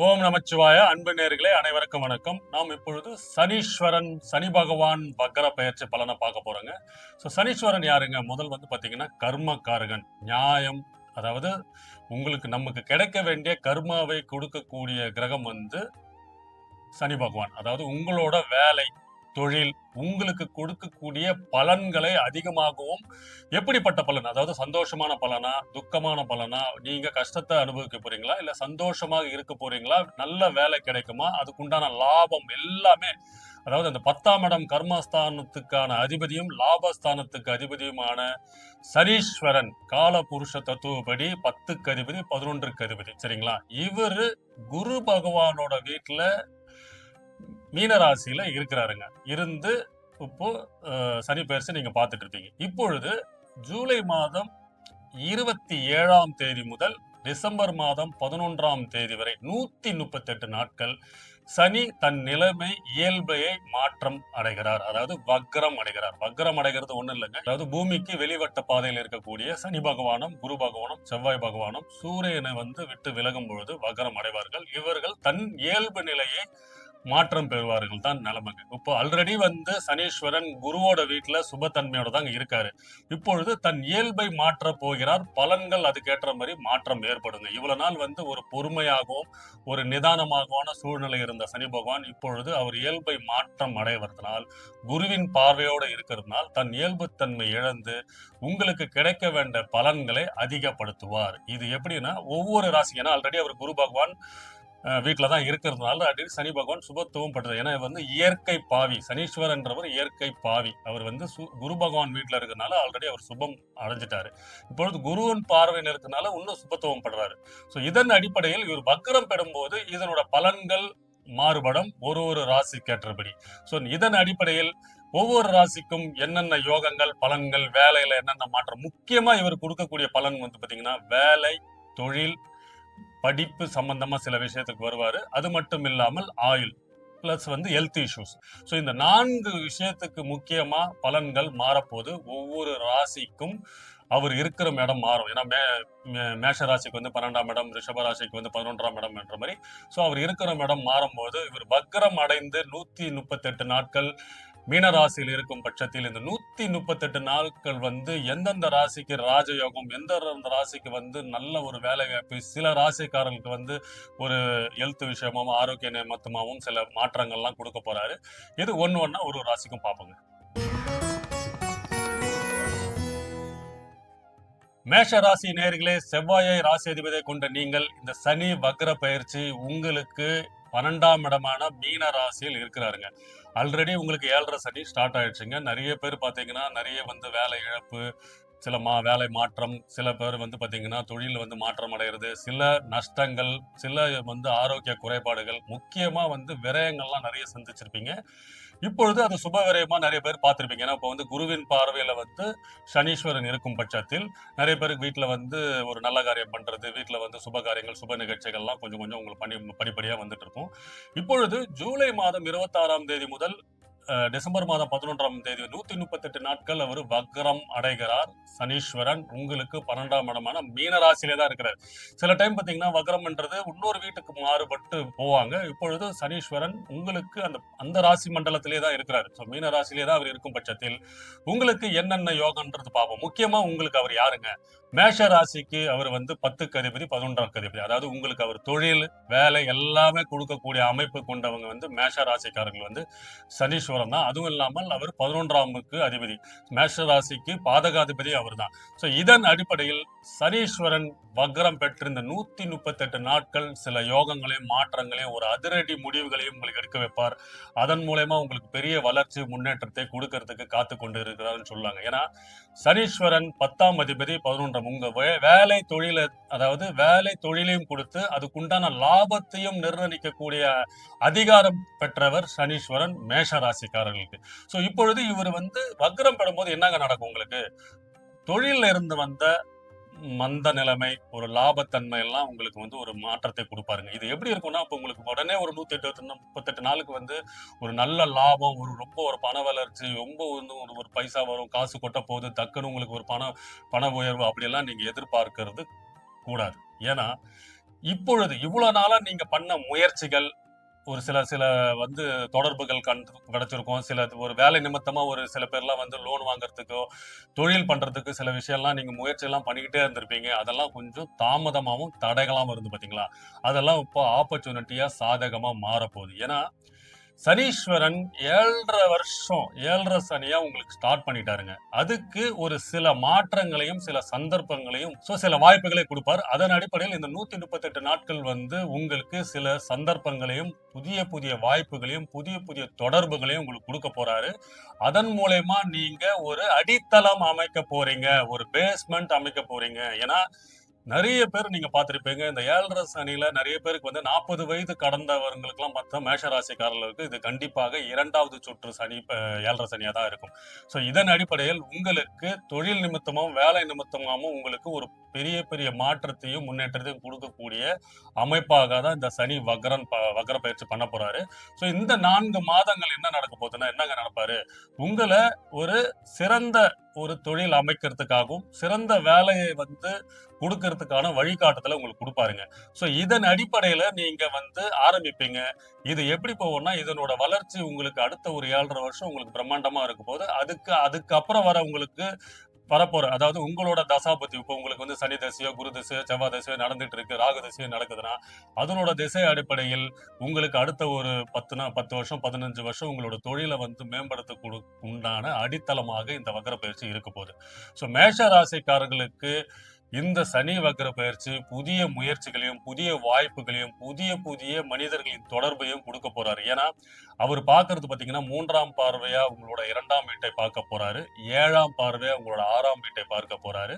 ஓம் நமச்சிவாய. அன்பு நேயர்களே அனைவருக்கும் வணக்கம். நாம் இப்பொழுது சனீஸ்வரன், சனி பகவான் வக்ர பெயர்ச்சி பலனை பார்க்க போறோங்க. சனீஸ்வரன் யாருங்க? முதல் பாத்தீங்கன்னா கர்மகாரகன், நியாயம். அதாவது உங்களுக்கு நமக்கு கிடைக்க வேண்டிய கர்மாவை கொடுக்கக்கூடிய கிரகம் சனி பகவான். அதாவது உங்களோட வேலை, தொழில், உங்களுக்கு கொடுக்கக்கூடிய பலன்களை அதிகமாகவும், எப்படிப்பட்ட பலன், அதாவது சந்தோஷமான பலனா, துக்கமான பலனா, நீங்க கஷ்டத்தை அனுபவிக்க போறீங்களா, இல்ல சந்தோஷமாக இருக்க போறீங்களா, நல்ல வேலை கிடைக்குமா, அதுக்குண்டான லாபம் எல்லாமே. அதாவது அந்த 10ஆம் இடம் கர்மஸ்தானத்துக்கான அதிபதியும் லாபஸ்தானத்துக்கு அதிபதியுமான சனீஸ்வரன், கால புருஷ தத்துவப்படி 10க்கு அதிபதி, 11க்கு அதிபதி, சரிங்களா? இவரு குரு பகவானோட வீட்டுல மீனராசியில இருக்கிறாருங்க. இருந்து இப்போ சனி பெயர்ச்சி நீங்க பார்த்துட்டு இருப்பீங்க. இப்பொழுது ஜூலை மாதம் 27ஆம் தேதி முதல் டிசம்பர் மாதம் 11ஆம் தேதி வரை 138 நாட்கள் சனி தன் நிலைமை இயல்பையை மாற்றம் அடைகிறார். அதாவது வக்ரம் அடைகிறார். வக்ரம் அடைகிறது ஒண்ணு இல்லைங்க. அதாவது பூமிக்கு வெளிவட்ட பாதையில் இருக்கக்கூடிய சனி பகவானும், குரு பகவானும், செவ்வாய் பகவானும் சூரியனை விட்டு விலகும் பொழுது வக்ரம் அடைவார்கள். இவர்கள் தன் இயல்பு நிலையை மாற்றம் பெறுவார்கள் தான் நிலைமைங்க. இப்போ ஆல்ரெடி சனீஸ்வரன் குருவோட வீட்டுல சுபத்தன்மையோட தாங்க இருக்காரு. இப்பொழுது தன் இயல்பை மாற்ற போகிறார். பலன்கள் அதுக்கேற்ற மாதிரி மாற்றம் ஏற்படுங்க. இவ்வளவு நாள் ஒரு பொறுமையாகவும் ஒரு நிதானமாகவான சூழ்நிலை இருந்த சனி பகவான் இப்பொழுது அவர் இயல்பை மாற்றம் அடைவதனால், குருவின் பார்வையோடு இருக்கிறதுனால் தன் இயல்புத்தன்மை இழந்து உங்களுக்கு கிடைக்க வேண்டிய பலன்களை அதிகப்படுத்துவார். இது எப்படின்னா ஒவ்வொரு ராசி, ஏன்னா ஆல்ரெடி அவர் குரு பகவான் வீட்டில தான் இருக்கிறதுனால அடிக்கடி சனி பகவான் சுபத்துவம் படுறது. ஏன்னா இயற்கை பாவி, சனீஸ்வரன்றவர் இயற்கை பாவி. அவர் குரு பகவான் வீட்டில் இருக்கிறதுனால ஆல்ரெடி அவர் சுபம் அடைஞ்சிட்டாரு. இப்பொழுது குருவின் பார்வையில் இருக்கிறதுனால இன்னும் சுபத்துவம் படுறாரு. இதன் அடிப்படையில் இவர் வக்ரம் பெறும்போது இதனோட பலன்கள் மாறுபடும் ஒரு ராசிக்கேற்றபடி. இதன் அடிப்படையில் ஒவ்வொரு ராசிக்கும் என்னென்ன யோகங்கள், பலன்கள், வேலையில என்னென்ன மாற்றம், முக்கியமா இவர் கொடுக்கக்கூடிய பலன் பாத்தீங்கன்னா வேலை, தொழில், படிப்பு சம்பந்தமா சில விஷயத்துக்கு வருவாரு. அது மட்டும் இல்லாமல் ஆயுள் பிளஸ் ஹெல்த் இஷ்யூஸ். இந்த 4 விஷயத்துக்கு முக்கியமா பலன்கள் மாறப்போது. ஒவ்வொரு ராசிக்கும் அவர் இருக்கிற இடம் மாறும். ஏன்னா மேஷ ராசிக்கு 12ஆம் இடம், ரிஷப ராசிக்கு 11ஆம் இடம் என்ற மாதிரி. அவர் இருக்கிற இடம் மாறும்போது இவர் வக்ரம் அடைந்து 138 நாட்கள் மீனராசியில் இருக்கும் பட்சத்தில் இந்த 138 நாட்கள் எந்தெந்த ராசிக்கு ராஜயோகம், எந்தெந்த ராசிக்கு நல்ல ஒரு வேலை வாய்ப்பு, சில ராசிக்காரர்களுக்கு ஒரு ஹெல்த் விஷயமாவும் ஆரோக்கிய நிமித்தமாகவும் சில மாற்றங்கள்லாம் கொடுக்க போறாரு. இது ஒன்னா ஒரு ராசிக்கும் பார்ப்போங்க. மேஷ ராசி நேயர்களே, செவ்வாயை ராசி அதிபதியை கொண்ட நீங்கள் இந்த சனி வக்ர பயிற்சி உங்களுக்கு 12ஆம் இடமான மீன ராசியில் இருக்கிறாருங்க. ஆல்ரெடி உங்களுக்கு 7.5 சனி ஸ்டார்ட் ஆயிடுச்சுங்க. நிறைய பேர் பாத்தீங்கன்னா நிறைய வேலை இழப்பு, சில வேலை மாற்றம், சில பேர் பாத்தீங்கன்னா தொழில் மாற்றம் அடைகிறது, சில நஷ்டங்கள், சில ஆரோக்கிய குறைபாடுகள், முக்கியமா விரயங்கள்லாம் நிறைய சந்திச்சிருப்பீங்க. இப்பொழுது அது சுப விரயமா நிறைய பேர் பார்த்திருப்பீங்க. ஏன்னா இப்போ குருவின் பார்வையில சனீஸ்வரன் இருக்கும் பட்சத்தில் நிறைய பேருக்கு வீட்டுல ஒரு நல்ல காரியம் பண்றது, வீட்டுல சுப காரியங்கள், சுப நிகழ்ச்சிகள்லாம் கொஞ்சம் கொஞ்சம் உங்களுக்கு படிப்படியா வந்துட்டு இருக்கும். இப்பொழுது ஜூலை மாதம் 26ஆம் தேதி முதல் டிசம்பர் மாதம் 11ஆம் தேதி 138 நாட்கள் அவர் வக்ரம் அடைகிறார். சனீஸ்வரன் உங்களுக்கு 12ஆம் இடமான மீனராசியிலே தான் இருக்கிறார். சில டைம் பாத்தீங்கன்னா வக்ரம்ன்றது இன்னொரு வீட்டுக்கு மாறுபட்டு போவாங்க. இப்பொழுது சனீஸ்வரன் உங்களுக்கு அந்த ராசி மண்டலத்திலே தான் இருக்கிறார். மீன ராசியிலே தான் அவர் இருக்கும் பட்சத்தில் உங்களுக்கு என்னென்ன யோகம்ன்றது பார்ப்போம். முக்கியமா உங்களுக்கு அவர் யாருங்க? மேஷ ராசிக்கு அவர் 10க்கு அதிபதி, 11க்கு அதிபதி. அதாவது உங்களுக்கு அவர் தொழில், வேலை எல்லாமே கொடுக்கக்கூடிய அமைப்பு கொண்டவங்க மேஷ ராசிக்காரர்கள் சனீஸ்வரன் தான். அதுவும் இல்லாமல் அவர் 11ஆமுக்கு அதிபதி. மேஷ ராசிக்கு பாதகாதிபதி அவர் தான். இதன் அடிப்படையில் சனீஸ்வரன் வக்ரம் பெற்று இந்த 138 நாட்கள் சில யோகங்களையும் மாற்றங்களையும் ஒரு அதிரடி முடிவுகளையும் உங்களுக்கு எடுக்க வைப்பார். அதன் மூலமா உங்களுக்கு பெரிய வளர்ச்சி, முன்னேற்றத்தை கொடுக்கறதுக்கு காத்து கொண்டு இருக்கிறாருன்னு சொல்லுவாங்க. ஏன்னா சனீஸ்வரன் 10ஆம் அதிபதி, 11ஆம். உங்க வேலை தொழில, அதாவது வேலை தொழிலையும் கொடுத்து அதுக்குண்டான லாபத்தையும் நிர்ணயிக்கக்கூடிய அதிகாரம் பெற்றவர் சனீஸ்வரன் மேஷ ராசிக்காரர்களுக்கு. இப்பொழுது இவர் வக்ரம் பெறும்போது என்னங்க நடக்கும்? உங்களுக்கு தொழில இருந்து வந்த மந்த நிலைமை, ஒரு லாபத்தன்மை எல்லாம் உங்களுக்கு ஒரு மாற்றத்தை கொடுப்பாருங்க. இது எப்படி இருக்கும்னா, இப்ப உங்களுக்கு உடனே ஒரு 138 நாளுக்கு ஒரு நல்ல லாபம், ரொம்ப ஒரு பண வளர்ச்சி, ரொம்ப ஒரு பைசா வரும், காசு கொட்ட போகுது, டக்குன்னு உங்களுக்கு ஒரு பண உயர்வு அப்படியெல்லாம் நீங்க எதிர்பார்க்கிறது கூடாது. ஏன்னா இப்பொழுது இவ்வளவு நாளா நீங்க பண்ண முயற்சிகள், ஒரு சில சில வந்து தொடர்புகள் கிடைச்சிருக்கும். சில ஒரு வேலை நிமித்தமா ஒரு சில பேர்லாம் வந்து லோன் வாங்குறதுக்கோ, தொழில் பண்றதுக்கு சில விஷயம்லாம் நீங்க முயற்சிலாம் பண்ணிக்கிட்டே இருந்திருப்பீங்க. அதெல்லாம் கொஞ்சம் தாமதமாவும், தடைகளாவும் இருந்து பார்த்தீங்களா? அதெல்லாம் இப்போ ஆப்பர்ச்சுனிட்டியா சாதகமா மாறப்போகுது. ஏன்னா, சனீஸ்வரன் 7½ வருஷம் 7½ சனியா உங்களுக்கு ஸ்டார்ட் பண்ணிட்டாருங்க. அதுக்கு ஒரு சில மாற்றங்களையும், சில சந்தர்ப்பங்களையும், சில வாய்ப்புகளை குடுப்பார். அதன் அடிப்படையில் இந்த 138 நாட்கள் வந்து உங்களுக்கு சில சந்தர்ப்பங்களையும், புதிய புதிய வாய்ப்புகளையும், புதிய புதிய தொடர்புகளையும் உங்களுக்கு குடுக்கப் போறாரு. அதன் மூலியமா நீங்க ஒரு அடித்தளம் அமைக்கப் போறீங்க. ஒரு பேஸ்மெண்ட் அமைக்கப் போறீங்க. ஏன்னா, நெறைய பேர் நீங்க பார்த்திருப்பீங்க. இந்த 7½ சனியில நெறைய பேருக்கு வந்து 40 வயது கடந்தவர்களுக்கெல்லாம் பார்த்தா மேஷ ராசிக்காரர்களுக்கு இது கண்டிப்பாக 2வது சுற்று சனி 7½ சனியா தான் இருக்கும். இதன் அடிப்படையில் உங்களுக்கு தொழில் நிமித்தமாவும், வேலை நிமித்தமாவும் உங்களுக்கு ஒரு பெரிய பெரிய மாற்றத்தையும், முன்னேற்றத்தையும் குடுக்கக்கூடிய அமைப்பாக தான் இந்த சனி வக்ர பயிற்சி பண்ண போறாரு. இந்த 4 மாதங்கள் என்ன நடக்க போகுதுன்னா, என்னங்க நடப்பாரு? உங்கள ஒரு சிறந்த ஒரு தொழில் அமைக்கிறதுக்காகவும், சிறந்த வேலையை வந்து குடுக்கறதுக்கான வழிகாட்டுதல உங்களுக்கு குடுப்பாருங்க. இதன் அடிப்படையில நீங்க வந்து ஆரம்பிப்பீங்க. இது எப்படி போகும்னா, இதனோட வளர்ச்சி உங்களுக்கு அடுத்த ஒரு 7½ வருஷம் உங்களுக்கு பிரம்மாண்டமா இருக்கும்போது, அதுக்கப்புறம் வர உங்களுக்கு வரப்போற அதாவது உங்களோட தசாபுத்தி இப்போ உங்களுக்கு வந்து சனி தசையோ, குரு தசையோ, செவ்வாய் தசையோ நடந்துட்டு இருக்கு. ராகு தசையோ நடக்குதுன்னா, அதனோட திசை அடிப்படையில் உங்களுக்கு அடுத்த ஒரு 10 வருஷம், 15 வருஷம் உங்களோட தொழில வந்து மேம்படுத்த உண்டான அடித்தளமாக இந்த வக்ர பயிற்சி இருக்க போகுது. மேஷ ராசிக்காரர்களுக்கு இந்த சனி வக்ர பயிற்சி புதிய முயற்சிகளையும், புதிய வாய்ப்புகளையும், புதிய புதிய மனிதர்களின் தொடர்பையும் குடுக்க போறாரு. ஏன்னா, அவர் பார்க்கிறது பார்த்தீங்கன்னா, 3ஆம் பார்வையா உங்களோட 2ஆம் வீட்டை பார்க்க போறாரு. 7ஆம் பார்வையா உங்களோட 6ஆம் வீட்டை பார்க்க போறாரு.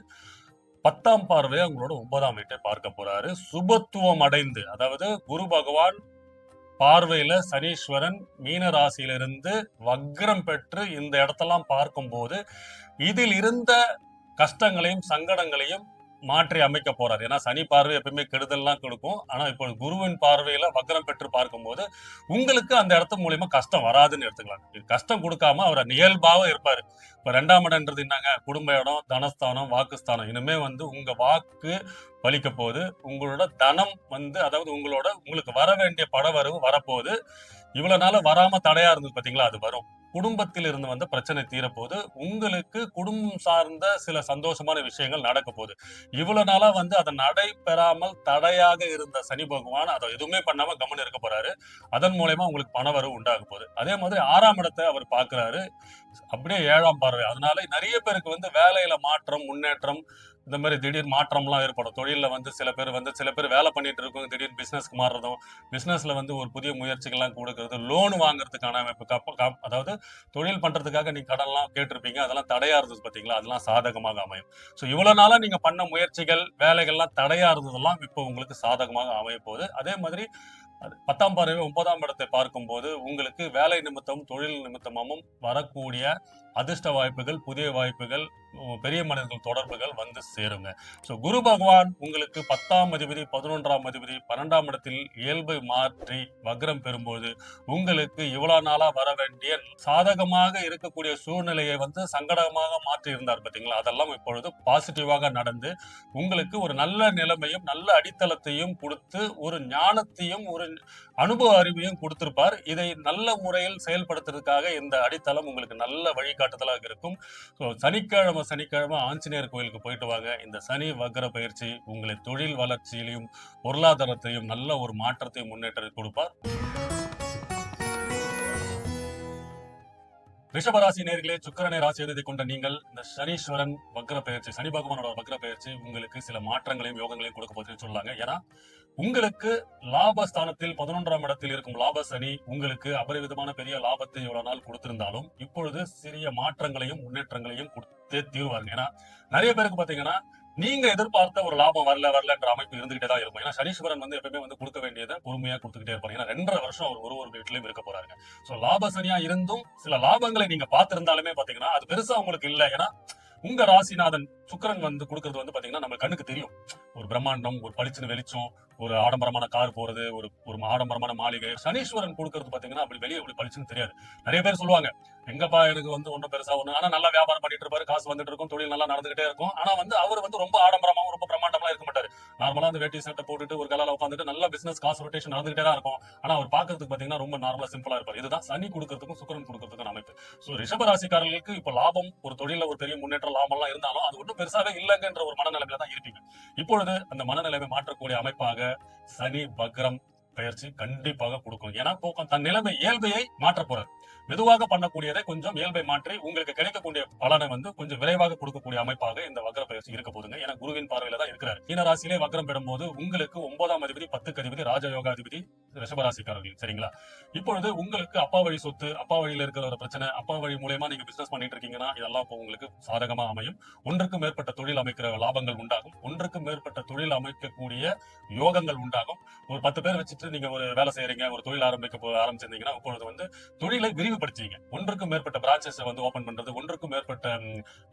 10ஆம் பார்வையா உங்களோட 9ஆம் வீட்டை பார்க்க போறாரு. சுபத்துவம் அடைந்து, அதாவது குரு பகவான் பார்வையில சனீஸ்வரன் மீன ராசியிலிருந்து வக்ரம் பெற்று இந்த இடத்தெல்லாம் பார்க்கும்போது, இதில் இருந்த கஷ்டங்களையும், சங்கடங்களையும் மாற்றி அமைக்க போறாரு. ஏன்னா சனி பார்வை எப்பவுமே கெடுதல்லாம் கொடுக்கும். ஆனா இப்போ குருவின் பார்வையில வக்ரம் பெற்று பார்க்கும்போது, உங்களுக்கு அந்த இடத்து மூலியமா கஷ்டம் வராதுன்னு எடுத்துக்கலாம். கஷ்டம் குடுக்காம அவர் இயல்பாவே இருப்பாரு. இப்ப 2ஆம் இடம்ன்றது என்னங்க? குடும்ப இடம், தனஸ்தானம், வாக்குஸ்தானம். இனிமே வந்து உங்க வாக்கு பலிக்க போகுது. உங்களோட தனம் வந்து அதாவது உங்களுக்கு வர வேண்டிய பணவரவு வரப்போகுது. இவ்வளவு நாளா வராம தடையா இருந்தது பாத்தீங்களா? அது வரும். குடும்பத்தில் இருந்து வந்த பிரச்சனை தீரப்போகுது. உங்களுக்கு குடும்பம் சார்ந்த சில சந்தோஷமான விஷயங்கள் நடக்க போகுது. இவ்வளவு நாளா வந்து அது நடைபெறாமல் தடையாக இருந்த சனி பகவான் அத எதுவுமே பண்ணாம கம்முனு இருக்க போறாரு. அதன் மூலியமா உங்களுக்கு பணவரவு உண்டாக போகுது. அதே மாதிரி 6ஆம் இடத்தை அவர் பார்க்கிறாரு. அப்படியே 7ஆம் பார்வை. அதனால நெறைய பேருக்கு வந்து வேலையில மாற்றம், முன்னேற்றம் இந்த மாதிரி திடீர் மாற்றம்லாம் ஏற்படும். தொழில்ல வந்து சில பேர் வேலை பண்ணிட்டு இருக்கவங்க திடீர்னு பிசினஸ்க்கு மாறுறதும், பிசினஸ்ல வந்து ஒரு புதிய முயற்சிகள்லாம் குடுக்குறது, லோன் வாங்குறதுக்கான இப்ப அதாவது தொழில் பண்றதுக்காக நீங்க கடன்லாம் கேட்டிருப்பீங்க. அதெல்லாம் தடையா இருந்தது பார்த்தீங்களா? அதெல்லாம் சாதகமாக அமையும். இவ்வளவு நாளா நீங்க பண்ண முயற்சிகள், வேலைகள்லாம் தடையா இருந்ததெல்லாம் இப்போ உங்களுக்கு சாதகமாக அமையப்போகுது. அதே மாதிரி 10ஆம் பார்வை 9ஆம் இடத்தை பார்க்கும்போது, உங்களுக்கு வேலை நிமித்தம், தொழில் நிமித்தமும் வரக்கூடிய அதிர்ஷ்ட வாய்ப்புகள், புதிய வாய்ப்புகள், பெரிய மனிதர்கள் தொடர்புகள் வந்து சேருங்க. குரு பகவான் உங்களுக்கு 10ஆம் அதிபதி, 11ஆம் அதிபதி, 12ஆம் இடத்தில் இயல்பை மாற்றி வக்ரம் பெறும்போது, உங்களுக்கு இவ்வளவு நாளா வர வேண்டிய சாதகமாக இருக்கக்கூடிய சூழ்நிலையை வந்து சங்கடமாக மாற்றி இருந்தார் பார்த்தீங்களா? அதெல்லாம் இப்பொழுது பாசிட்டிவாக நடந்து, உங்களுக்கு ஒரு நல்ல நிலைமையும், நல்ல அடித்தளத்தையும் குடுத்து, ஒரு ஞானத்தையும், ஒரு அனுபவ அறிவையும் குடுத்திருப்பார். இதை நல்ல முறையில் செயல்படுத்துறதுக்காக இந்த அடித்தளம் உங்களுக்கு நல்ல வழிகாட்டுதலாக இருக்கும். சனிக்கிழமை ஆஞ்சநேயர் கோயிலுக்கு போயிட்டு வாங்க. இந்த சனி வக்ர பயிற்சி உங்களை தொழில் வளர்ச்சியிலும், பொருளாதாரத்தையும் நல்ல ஒரு மாற்றத்தையும் முன்னேற்றத்தை கொடுப்பார். ரிஷபராசி நேர்களே, சுக்கிரனை ராசி எழுதி கொண்ட நீங்கள் இந்த சனீஸ்வரன் வக்ர பயிற்சி, சனி பகவானோட வக்ர பயிற்சி உங்களுக்கு சில மாற்றங்களையும், யோகங்களையும் கொடுக்க போகுதுன்னு சொல்லாங்க. ஏன்னா உங்களுக்கு லாபஸ்தானத்தில் 11ஆம் இடத்தில் இருக்கும் லாப சனி உங்களுக்கு அபரிவிதமான பெரிய லாபத்தை இவ்வளவு நாள் கொடுத்திருந்தாலும், இப்பொழுது சிறிய மாற்றங்களையும், முன்னேற்றங்களையும் கொடுத்தே தீர்வாருங்க. ஏன்னா நிறைய பேருக்கு பாத்தீங்கன்னா, நீங்க எதிர்பார்த்த ஒரு லாபம் வரலன்ற அமைப்பு இருந்துகிட்டே தான் இருக்கும். ஏன்னா சனீஸ்வரன் வந்து எப்பவுமே வந்து கொடுக்க வேண்டியதை பொறுமையா கொடுத்துக்கிட்டே இருப்பாங்க. ஏன்னா 2½ வருஷம் அவர் ஒரு வீட்லயும் இருக்க போறாருங்க. லாப சனியா இருந்தும் சில லாபங்களை நீங்க பார்த்திருந்தாலுமே பாத்தீங்கன்னா, அது பெருசா உங்களுக்கு இல்ல. ஏன்னா உங்க ராசிநாதன் சுக்கிரன் வந்து கொடுக்கிறது வந்து பாத்தீங்கன்னா நம்ம கண்ணுக்கு தெரியும். ஒரு பிரம்மாண்டம், ஒரு பளிச்சுன்னு வெளிச்சம், ஒரு ஆடம்பரமான கார் போறது, ஒரு ஒரு ஆடம்பரமான மாளிகை. சனீஸ்வரன் கொடுக்கறது பாத்தீங்கன்னா அப்படி வெளியே அப்படி பளிச்சுன்னு தெரியாது. நிறைய பேர் சொல்லுவாங்க, எங்கப்பா எனக்கு வந்து ஒன்றும் பெருசா ஒண்ணு, ஆனா நல்லா வியாபாரம் பண்ணிட்டு இருப்பாரு, காசு வந்துட்டு இருக்கும், தொழில் நல்லா நடந்துகிட்டே இருக்கும். ஆனா வந்து அவர் வந்து ரொம்ப ஆடம்பரமாவும் ரொம்ப பிரமாண்டமா இருக்க மாட்டாரு. நார்மலா அந்த வேட்டி சட்டை போட்டுட்டு ஒரு கலால உட்காந்துட்டு நல்ல பிசினஸ் காசு ரொட்டேஷன் நடந்துகிட்டே தான் இருக்கும். ஆனா அவர் பாக்குறதுக்கு பாத்தீங்கன்னா ரொம்ப நார்மலா சிம்பிளா இருப்பார். இதுதான் சனி கொடுக்கறதுக்கும் சுக்கிரன் கொடுக்கறதுக்கும் அமைப்பு. சோ ரிஷபராசிக்காரர்களுக்கு இப்ப லாபம், ஒரு தொழில ஒரு பெரிய முன்னேற்ற லாபம் எல்லாம் இருந்தாலும் அது ஒன்றும் பெருசாவே இல்லைங்கன்ற ஒரு மனநிலையில தான் இருப்பீங்க. இப்பொழுது அந்த மனநிலைமை மாற்றக்கூடிய அமைப்பாக சனி வக்ரம் பயிற்சி கண்டிப்பாக கொடுக்கும். ஏன்னா தன் நிலைமை இயல்பையை மாற்ற போறாரு. மெதுவாக பண்ணக்கூடியதை கொஞ்சம் இயல்பை மாற்றி உங்களுக்கு கிடைக்கக்கூடிய பலனை வந்து கொஞ்சம் விரைவாக கொடுக்கக்கூடிய அமைப்பாக இந்த வக்ர பயிற்சி இருக்க போதுங்க. ஏன்னா குருவின் பார்வையில தான் இருக்கிறார். மீனராசியிலே வக்ரம் பெறும்போது உங்களுக்கு 9ஆம் அதிபதி 10க்கு அதிபதி ராஜயோகாதிபதி ரிஷபராசிக்காரர்கள். சரிங்களா? இப்பொழுது உங்களுக்கு அப்பா வழி சொத்து, அப்பா வழியில இருக்கிற ஒரு பிரச்சனை, அப்பா வழி மூலமா நீங்க பிசினஸ் பண்ணிட்டு இருக்கீங்கன்னா இதெல்லாம் இப்போ உங்களுக்கு சாதகமா அமையும். ஒன்றுக்கும் மேற்பட்ட தொழில் அமைக்கிற லாபங்கள் உண்டாகும். ஒன்றுக்கும் மேற்பட்ட தொழில் அமைக்கக்கூடிய யோகங்கள் உண்டாகும். ஒரு 10 பேர் வச்சுட்டு நீங்க ஒரு வேலை செய்யறீங்க, ஒரு தொழில் ஆரம்பிச்சிருந்தீங்கன்னா இப்பொழுது வந்து தொழிலை விரிவுபடுத்திங்க. ஒன்றுக்கும் மேற்பட்ட பிரான்ச்சஸ் வந்து ஓபன் பண்றது, ஒன்றுக்கும் மேற்பட்ட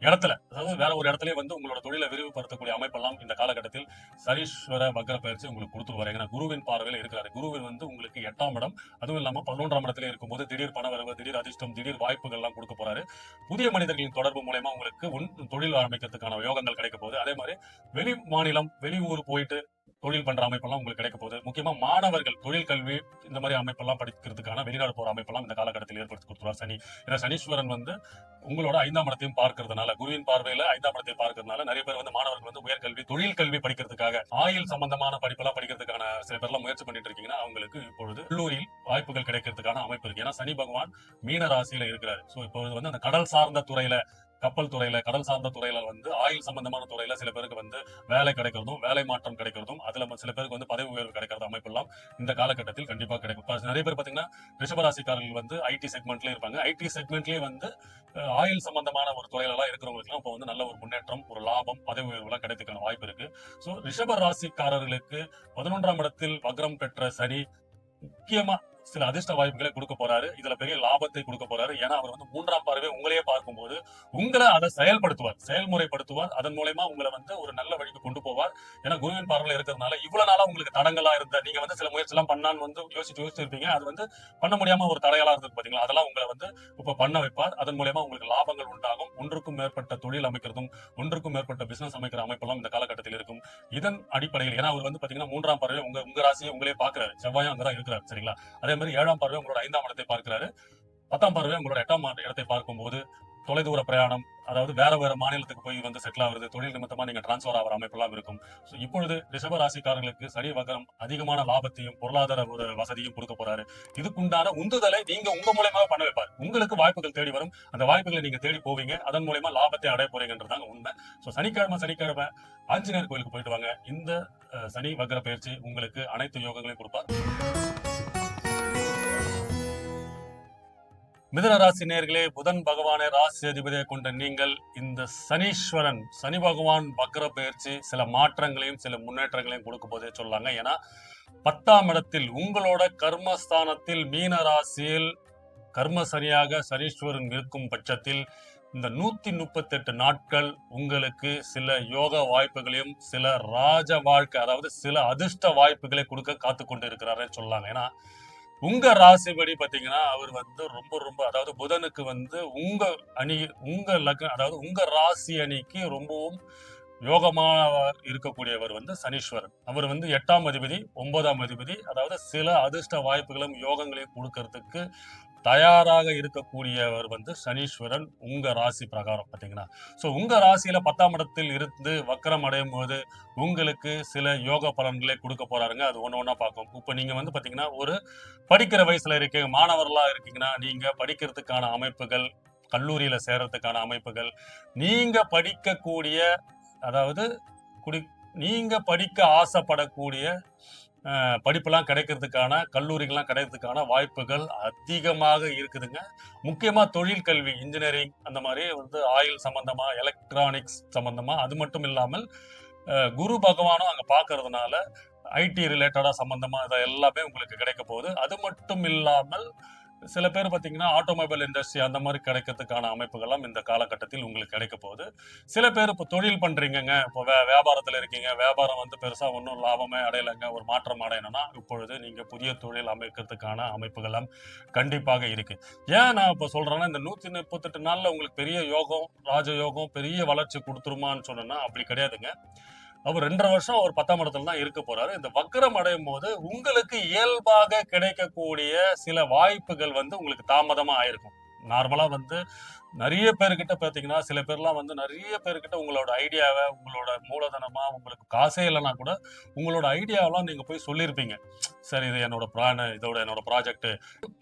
இடத்துல, அதாவது வேற ஒரு இடத்துல வந்து உங்களோட தொழிலை விரிவுபடுத்தக்கூடிய அமைப்பெல்லாம் இந்த காலகட்டத்தில் சனீஸ்வர வக்ர பயிற்சி உங்களுக்கு கொடுத்துருவாரு. ஏன்னா குருவின் பார்வையில இருக்கிறாரு. குருவின் வந்து உங்களுக்கு 8ஆம் இடம், அதுவும் இல்லாம 11ஆம் இடத்துல இருக்கும்போது திடீர் பணவரவு, திடீர் அதிர்ஷ்டம், திடீர் வாய்ப்புகள் எல்லாம் கொடுக்க போறாரு. புதிய மனிதர்களின் தொடர்பு மூலமா உங்களுக்கு தொழில் ஆரம்பிக்கிறதுக்கான யோகங்கள் கிடைக்க போகுது. அதே மாதிரி வெளி மாநிலம், வெளியூர் போயிட்டு தொழில் பண்ற அமைப்பெல்லாம் உங்களுக்கு கிடைக்க போகுது. முக்கியமா மாணவர்கள் தொழில் கல்வி இந்த மாதிரி அமைப்பெல்லாம் படிக்கிறதுக்கான வெளிநாடு போற அமைப்பெல்லாம் இந்த காலகட்டத்தில் ஏற்படுத்தி கொடுத்துருவார் சனி. ஏன்னா சனீஸ்வரன் வந்து உங்களோட 5ஆம் இடத்தையும் பார்க்கறதுனால, குருவின் பார்வையில 5ஆம் இடத்தை பார்க்கறதுனால நிறைய பேர் வந்து மாணவர்கள் வந்து உயர்கல்வி, தொழில் கல்வி படிக்கிறதுக்காக, ஆயில் சம்பந்தமான படிப்பெல்லாம் படிக்கிறதுக்கான சில பேர்லாம் முயற்சி பண்ணிட்டு இருக்கீங்கன்னா அவங்களுக்கு இப்பொழுது கல்லூரியில் வாய்ப்புகள் கிடைக்கிறதுக்கான அமைப்பு இருக்கு. ஏன்னா சனி பகவான் மீன ராசியில இருக்கிறாரு. சோ இப்பொழுது வந்து அந்த கடல் சார்ந்த துறையில, கப்பல் துறையில, கடல் சார்ந்த துறையில வந்து ஆயில் சம்பந்தமான துறையில சில பேருக்கு வந்து வேலை கிடைக்கிறதும், வேலை மாற்றம் கிடைக்கிறதும், அதுல சில பேருக்கு வந்து பதவி உயர்வு கிடைக்கிறது அமைப்பெல்லாம் இந்த காலகட்டத்தில் கண்டிப்பா கிடைக்கும். நிறைய பேர் பாத்தீங்கன்னா ரிஷபராசிக்காரர்கள் வந்து ஐடி செக்மெண்ட்லயே இருப்பாங்க. ஐடி செக்மெண்ட்லயே வந்து ஆயில் சம்பந்தமான ஒரு துறையில எல்லாம் இருக்கிறவங்களுக்கு இப்போ வந்து நல்ல ஒரு முன்னேற்றம், ஒரு லாபம், பதவி உயர்வு எல்லாம் கிடைக்கிறதுக்கான வாய்ப்பு இருக்கு. சோ ரிஷப ராசிக்காரர்களுக்கு 11ஆம் இடத்தில் வக்ரம் பெற்ற சனி முக்கியமா சில அதிர்ஷ்ட வாய்ப்புகளை கொடுக்க போறாரு. இதுல பெரிய லாபத்தை கொடுக்க போறாரு. ஏன்னா அவர் வந்து 3ஆம் பார்வை உங்களையே பார்க்கும்போது உங்களை அதை செயல்படுத்துவார், செயல்முறைப்படுத்துவார். அதன் மூலமா உங்களை வந்து ஒரு நல்ல வழிக்கு கொண்டு போவார். ஏன்னா குருவின் பார்வையில இருக்கிறதுனால இவ்வளவு நாளா உங்களுக்கு தடங்களா இருந்த, நீங்க வந்து சில முயற்சி எல்லாம் பண்ணான்னு வந்து யோசிச்சு இருப்பீங்க. அது வந்து பண்ண முடியாம ஒரு தடைகளா இருந்தது பாத்தீங்களா, அதெல்லாம் உங்களை வந்து இப்ப பண்ண வைப்பார். அதன் மூலமா உங்களுக்கு லாபங்கள் உண்டாகும். ஒன்றுக்கும் மேற்பட்ட தொழில் அமைக்கிறதும், ஒன்றுக்கும் மேற்பட்ட பிசினஸ் அமைக்கிற அமைப்பெல்லாம் இந்த காலகட்டத்தில் இருக்கும். இதன் அடிப்படையில் ஏன்னா அவர் வந்து பாத்தீங்கன்னா 3ஆம் பார்வை உங்க ராசியை உங்களே பாக்குறாரு. செவ்வாயும் அங்கதான் இருக்கிறார். சரிங்களா? அதே மாதிரி 7ஆம் பார்வை உங்களோட 5ஆம் இடத்தை பார்க்கிறாரு. 10ஆம் பார்வை உங்களோட 8ஆம் இடத்தை பார்க்கும்போது தொலைதூர பிரயாணம், அதாவது வேற மாநிலத்துக்கு போய் வந்து செட்டில் ஆகுறது, தொழில் நிமித்தமா நீங்க டிரான்ஸ்பர் ஆகிற அமைப்பெல்லாம் இருக்கும். இப்பொழுது ரிஷப ராசிக்காரர்களுக்கு சனி வக்ரம் அதிகமான லாபத்தையும் பொருளாதார ஒரு வசதியும் கொடுக்க போறாரு. இதுக்குண்டான உந்துதலை நீங்க உங்க மூலமாக பண்ண வைப்பார். உங்களுக்கு வாய்ப்புகள் தேடி வரும். அந்த வாய்ப்புகளை நீங்க தேடி போவீங்க. அதன் மூலமா லாபத்தை அடைய போறீங்கன்றதாங்க உண்மை. சனிக்கிழமை ஆஞ்சநேயர் கோயிலுக்கு போயிட்டு வாங்க. இந்த சனி வக்ர பயிற்சி உங்களுக்கு அனைத்து யோகங்களையும் கொடுப்பார். மிதுன ராசி நேயர்களே, புதன் பகவானை ராசி அதிபதியை கொண்ட நீங்கள் இந்த சனி பகவான் வக்ர பயிற்சி சில மாற்றங்களையும் சில முன்னேற்றங்களையும் கொடுக்க போதே சொல்லாங்க. ஏன்னா 10ஆம் இடத்தில் உங்களோட கர்மஸ்தானத்தில் மீன ராசியில் கர்ம சனியாக சனீஸ்வரன் இருக்கும் பட்சத்தில் இந்த 138 நாட்கள் உங்களுக்கு சில யோக வாய்ப்புகளையும் சில ராஜ வாழ்க்கை, அதாவது சில அதிர்ஷ்ட வாய்ப்புகளை கொடுக்க காத்து கொண்டு இருக்கிறாரு சொல்லலாங்க. ஏன்னா உங்க ராசிபடி பாத்தீங்கன்னா அவர் வந்து ரொம்ப ரொம்ப, அதாவது புதனுக்கு வந்து உங்க அணி, உங்க லக்னம், அதாவது உங்க ராசி அணிக்கு ரொம்பவும் யோகமா இருக்கக்கூடியவர் வந்து சனீஸ்வரன். அவர் வந்து 8ஆம் அதிபதி, 9ஆம் அதிபதி, அதாவது சில அதிர்ஷ்ட வாய்ப்புகளும் யோகங்களையும் கொடுக்கறதுக்கு தயாராக இருக்கக்கூடியவர் வந்து சனீஸ்வரன் உங்க ராசி பிரகாரம் பாத்தீங்கன்னா. சோ உங்க ராசியில 10ஆம் இடத்தில் இருந்து வக்கரம் அடையும் போது உங்களுக்கு சில யோக பலன்களை கொடுக்க போறாருங்க. அது ஒண்ணா பார்க்கும். இப்ப நீங்க வந்து பாத்தீங்கன்னா ஒரு படிக்கிற வயசுல இருக்கீங்க, மாணவர்களா இருக்கீங்கன்னா நீங்க படிக்கிறதுக்கான அமைப்புகள், கல்லூரியில சேர்றதுக்கான அமைப்புகள், நீங்க படிக்கக்கூடிய, அதாவது நீங்க படிக்க ஆசைப்படக்கூடிய படிப்பெல்லாம் கிடைக்கிறதுக்கான, கல்லூரிகள்லாம் கிடைக்கிறதுக்கான வாய்ப்புகள் அதிகமாக இருக்குதுங்க. முக்கியமா தொழில் கல்வி, இன்ஜினியரிங், அந்த மாதிரி வந்து ஆயில் சம்பந்தமா, எலக்ட்ரானிக்ஸ் சம்பந்தமா, அது மட்டும் இல்லாமல் குரு பகவானும் அங்க பாக்குறதுனால ஐடி ரிலேட்டடா சம்பந்தமா இதை எல்லாமே உங்களுக்கு கிடைக்க போகுது. அது மட்டும் இல்லாமல் சில பேர் பார்த்தீங்கன்னா ஆட்டோமொபைல் இண்டஸ்ட்ரி அந்த மாதிரி கிடைக்கிறதுக்கான அமைப்புகள்லாம் இந்த காலகட்டத்தில் உங்களுக்கு கிடைக்க போகுது. சில பேர் இப்போ தொழில் பண்றீங்கங்க, இப்போ வியாபாரத்தில் இருக்கீங்க, வியாபாரம் வந்து பெருசா ஒன்றும் லாபமே அடையலைங்க, ஒரு மாற்றம் அடையணும்னா இப்பொழுது நீங்க புதிய தொழில் அமைக்கிறதுக்கான அமைப்புகள்லாம் கண்டிப்பாக இருக்கு. ஏன் நான் இப்போ சொல்றேன்னா, இந்த 138 நாள்ல உங்களுக்கு பெரிய யோகம், ராஜயோகம், பெரிய வளர்ச்சி கொடுத்துருமான்னு சொன்னேன்னா அப்படி கிடையாதுங்க. அவர் 2.5 வருஷம் அவர் 10ஆம் இடத்துல தான் இருக்க போறாரு. இந்த வக்ரம் அடையும் போது உங்களுக்கு இயல்பாக கிடைக்கக்கூடிய சில வாய்ப்புகள் வந்து உங்களுக்கு தாமதமா ஆயிருக்கும். நார்மலா வந்து நெறைய பேர்கிட்ட பார்த்தீங்கன்னா, சில பேர்லாம் வந்து நெறைய பேர்கிட்ட உங்களோட ஐடியாவ, உங்களோட மூலதனமா, உங்களுக்கு காசே இல்லன்னா கூட, உங்களோட ஐடியாவெல்லாம் நீங்க போய் சொல்லியிருப்பீங்க. சார் இது என்னோட பிளானு, இதோட என்னோட ப்ராஜெக்ட்டு.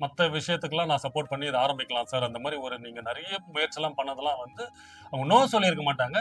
மத்த விஷயத்துக்கெல்லாம் நான் சப்போர்ட் பண்ணி இத ஆரம்பிக்கலாம் சார். அந்த மாரி ஒரு நீங்க நெறைய முயற்சிலாம் பண்ணதெல்லாம் வந்து, அவங்க நோ சொல்லியிருக்க மாட்டாங்க.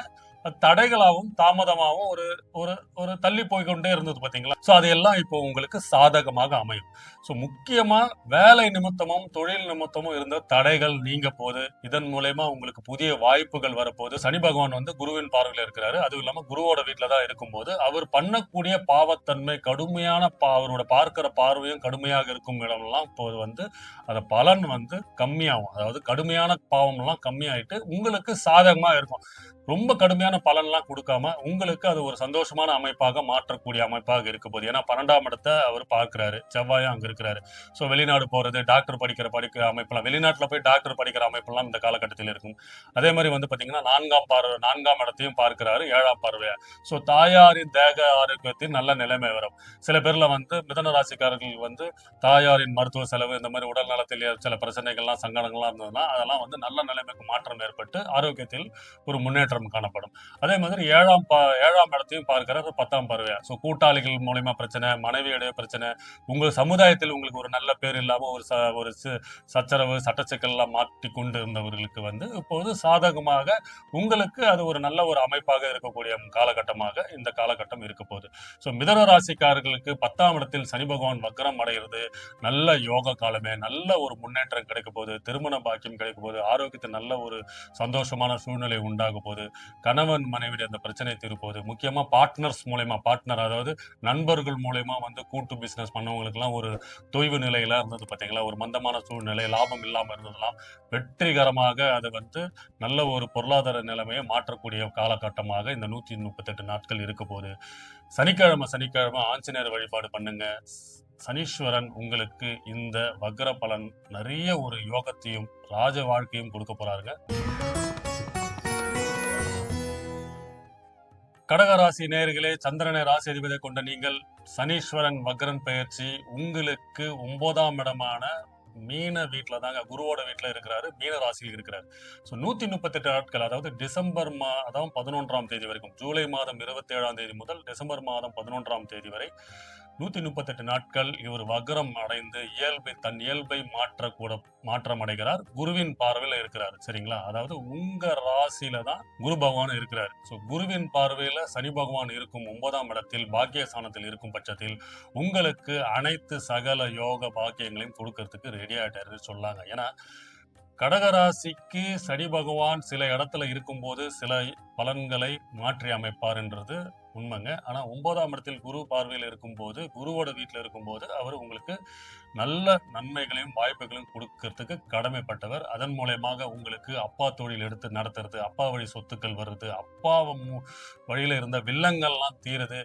தடைகளாவும், தாமதமாவும் ஒரு ஒரு ஒரு தள்ளி போய்க்கொண்டே இருந்தது பார்த்தீங்களா? ஸோ அதையெல்லாம் இப்போ உங்களுக்கு சாதகமாக அமையும். ஸோ முக்கியமா வேலை நிமித்தமும், தொழில் நிமித்தமும் இருந்த தடைகள் நீங்க போது. இதன் மூலியமா உங்களுக்கு புதிய வாய்ப்புகள் வரப்போது. சனி பகவான் வந்து குருவின் பார்வையில இருக்கிறாரு. அதுவும் இல்லாம குருவோட வீட்ல தான் இருக்கும்போது, அவர் பண்ணக்கூடிய பாவத்தன்மை கடுமையான அவரோட பார்க்கிற பார்வையும் கடுமையாக இருக்கும் இடமெல்லாம் இப்போது வந்து அத பலன் வந்து கம்மியாகும். அதாவது கடுமையான பாவம்லாம் கம்மியாயிட்டு உங்களுக்கு சாதகமா இருக்கும். ரொம்ப கடுமையான பலன்லாம் குடுக்காம, உங்களுக்கு அது ஒரு சந்தோஷமான அமைப்பாக மாற்றக்கூடிய அமைப்பாக இருக்க போது. ஏன்னா 12ஆம் இடத்த அவர் பார்க்கிறாரு. செவ்வாயும் அங்க இருக்கிறாரு. ஸோ வெளிநாடு போறது, டாக்டர் படிக்கிற அமைப்புலாம் வெளிநாட்டுல போய் டாக்டர் படிக்கிற அமைப்பெல்லாம் இந்த காலகட்டத்தில் இருக்கும். அதே மாரி வந்து பார்த்தீங்கன்னா, 4ஆம் இடத்தையும் பார்க்கிறாரு 7ஆம் பார்வையா. ஸோ தாயாரின் தேக ஆரோக்கியத்தில் நல்ல நிலைமை வரும். சில பேர்ல வந்து மிதுன ராசிக்காரர்கள் வந்து தாயாரின் மருத்துவ செலவு இந்த மாரி உடல் நலத்தில் சில பிரச்சனைகள்லாம், சங்கடங்கள்லாம் இருந்ததுன்னா, அதெல்லாம் வந்து நல்ல நிலைமைக்கு மாற்றம் ஏற்பட்டு ஆரோக்கியத்தில் ஒரு முன்னேற்றம் காணப்படும். அதே மாதிரி 7ஆம் இடத்தையும் பார்க்கிறார் 10ஆம் பார்வையா. ஸோ கூட்டாளிகள் மூலியமா பிரச்சனை, மனைவியுடைய பிரச்சனை, உங்க சமுதாயத்தில் உங்களுக்கு ஒரு நல்ல பேர் இல்லாம ஒரு சச்சரவு, சட்டச்சிக்கல்லாம் மாட்டிக்கொண்டு இருந்தவர்களுக்கு வந்து இப்போது சாதகமாக உங்களுக்கு அது ஒரு நல்ல ஒரு அமைப்பாக இருக்கக்கூடிய காலகட்டமாக இந்த காலகட்டம் இருக்க போகுது. ஸோ மிதுன ராசிக்காரர்களுக்கு 10ஆம் இடத்தில் சனி பகவான் வக்ரம் அடைகிறது நல்ல யோக காலமே, நல்ல ஒரு முன்னேற்றம் கிடைக்க போகுது, திருமண பாக்கியம் கிடைக்க போகுது, ஆரோக்கியத்தில் நல்ல ஒரு சந்தோஷமான சூழ்நிலை உண்டாக போகுது, கணவன் மனைவியுடைய அந்த பிரச்சனை தீரப்போகுது. முக்கியமா பார்ட்னர்ஸ் மூலியமா அதாவது நண்பர்கள் மூலியமா வந்து கூட்டு பிசினஸ் பண்ணவங்களுக்கெல்லாம் ஒரு தொய்வு நிலையில இருந்தது பார்த்தீங்களா? ஒரு மந்தமான சூழ்நிலை, லாபம் இல்லாம இருந்ததெல்லாம் வெற்றிகரமாக அது வந்து நல்ல ஒரு பொருளாதார நிலைமையை மாற்றக்கூடிய காலகட்டமாக இந்த 138 நாட்கள் இருக்க போகுது. சனிக்கிழமை ஆஞ்சநேயர் வழிபாடு பண்ணுங்க. சனீஸ்வரன் உங்களுக்கு இந்த வக்ர பலன் நிறைய ஒரு யோகத்தையும் ராஜ வாழ்க்கையும் கொடுக்க போறாருங்க. கடகராசி நேயர்களே, சந்திரனை ராசி அதிபதியை கொண்ட நீங்கள் சனீஸ்வரன் வக்ரன் பெயர்ச்சி உங்களுக்கு 9ஆம் இடமான மீன வீட்டுல தாங்க, குருவோட வீட்டுல இருக்கிறாரு, மீன ராசியில் இருக்கிறாரு. ஸோ 138 நாட்கள், அதாவது டிசம்பர் மாதம் 11ஆம் தேதி வரைக்கும், ஜூலை மாதம் 27ஆம் தேதி முதல் டிசம்பர் மாதம் 11ஆம் தேதி வரை 138 நாட்கள் இவர் வக்ரம் அடைந்து தன் இயல்பை மாற்றம் அடைகிறார். குருவின் பார்வையில இருக்கிறார். சரிங்களா? அதாவது உங்க ராசியில தான் குரு பகவான் இருக்கிறார். ஸோ குருவின் பார்வையில சனி பகவான் இருக்கும் 9ஆம் இடத்தில் பாக்கியஸ்தானத்தில் இருக்கும் பட்சத்தில் உங்களுக்கு அனைத்து சகல யோக பாக்கியங்களையும் கொடுக்கறதுக்கு ரெடி ஆயிட்டாருன்னு சொல்லாங்க. ஏன்னா கடகராசிக்கு சனி பகவான் சில இடத்துல இருக்கும்போது சில பலன்களை மாற்றி அமைப்பார்ன்றது உண்மைங்க. ஆனா 9ஆம் இடத்தில் குரு பார்வையில் இருக்கும்போது, குருவோட வீட்டுல இருக்கும்போது அவர் உங்களுக்கு நல்ல நன்மைகளையும் வாய்ப்புகளையும் கொடுக்கறதுக்கு கடமைப்பட்டவர். அதன் மூலயமாக உங்களுக்கு அப்பா தொழில் எடுத்து நடத்துறது, அப்பா வழி சொத்துக்கள் வருது, அப்பா வழியில இருந்த வில்லங்கள்லாம் தீருது,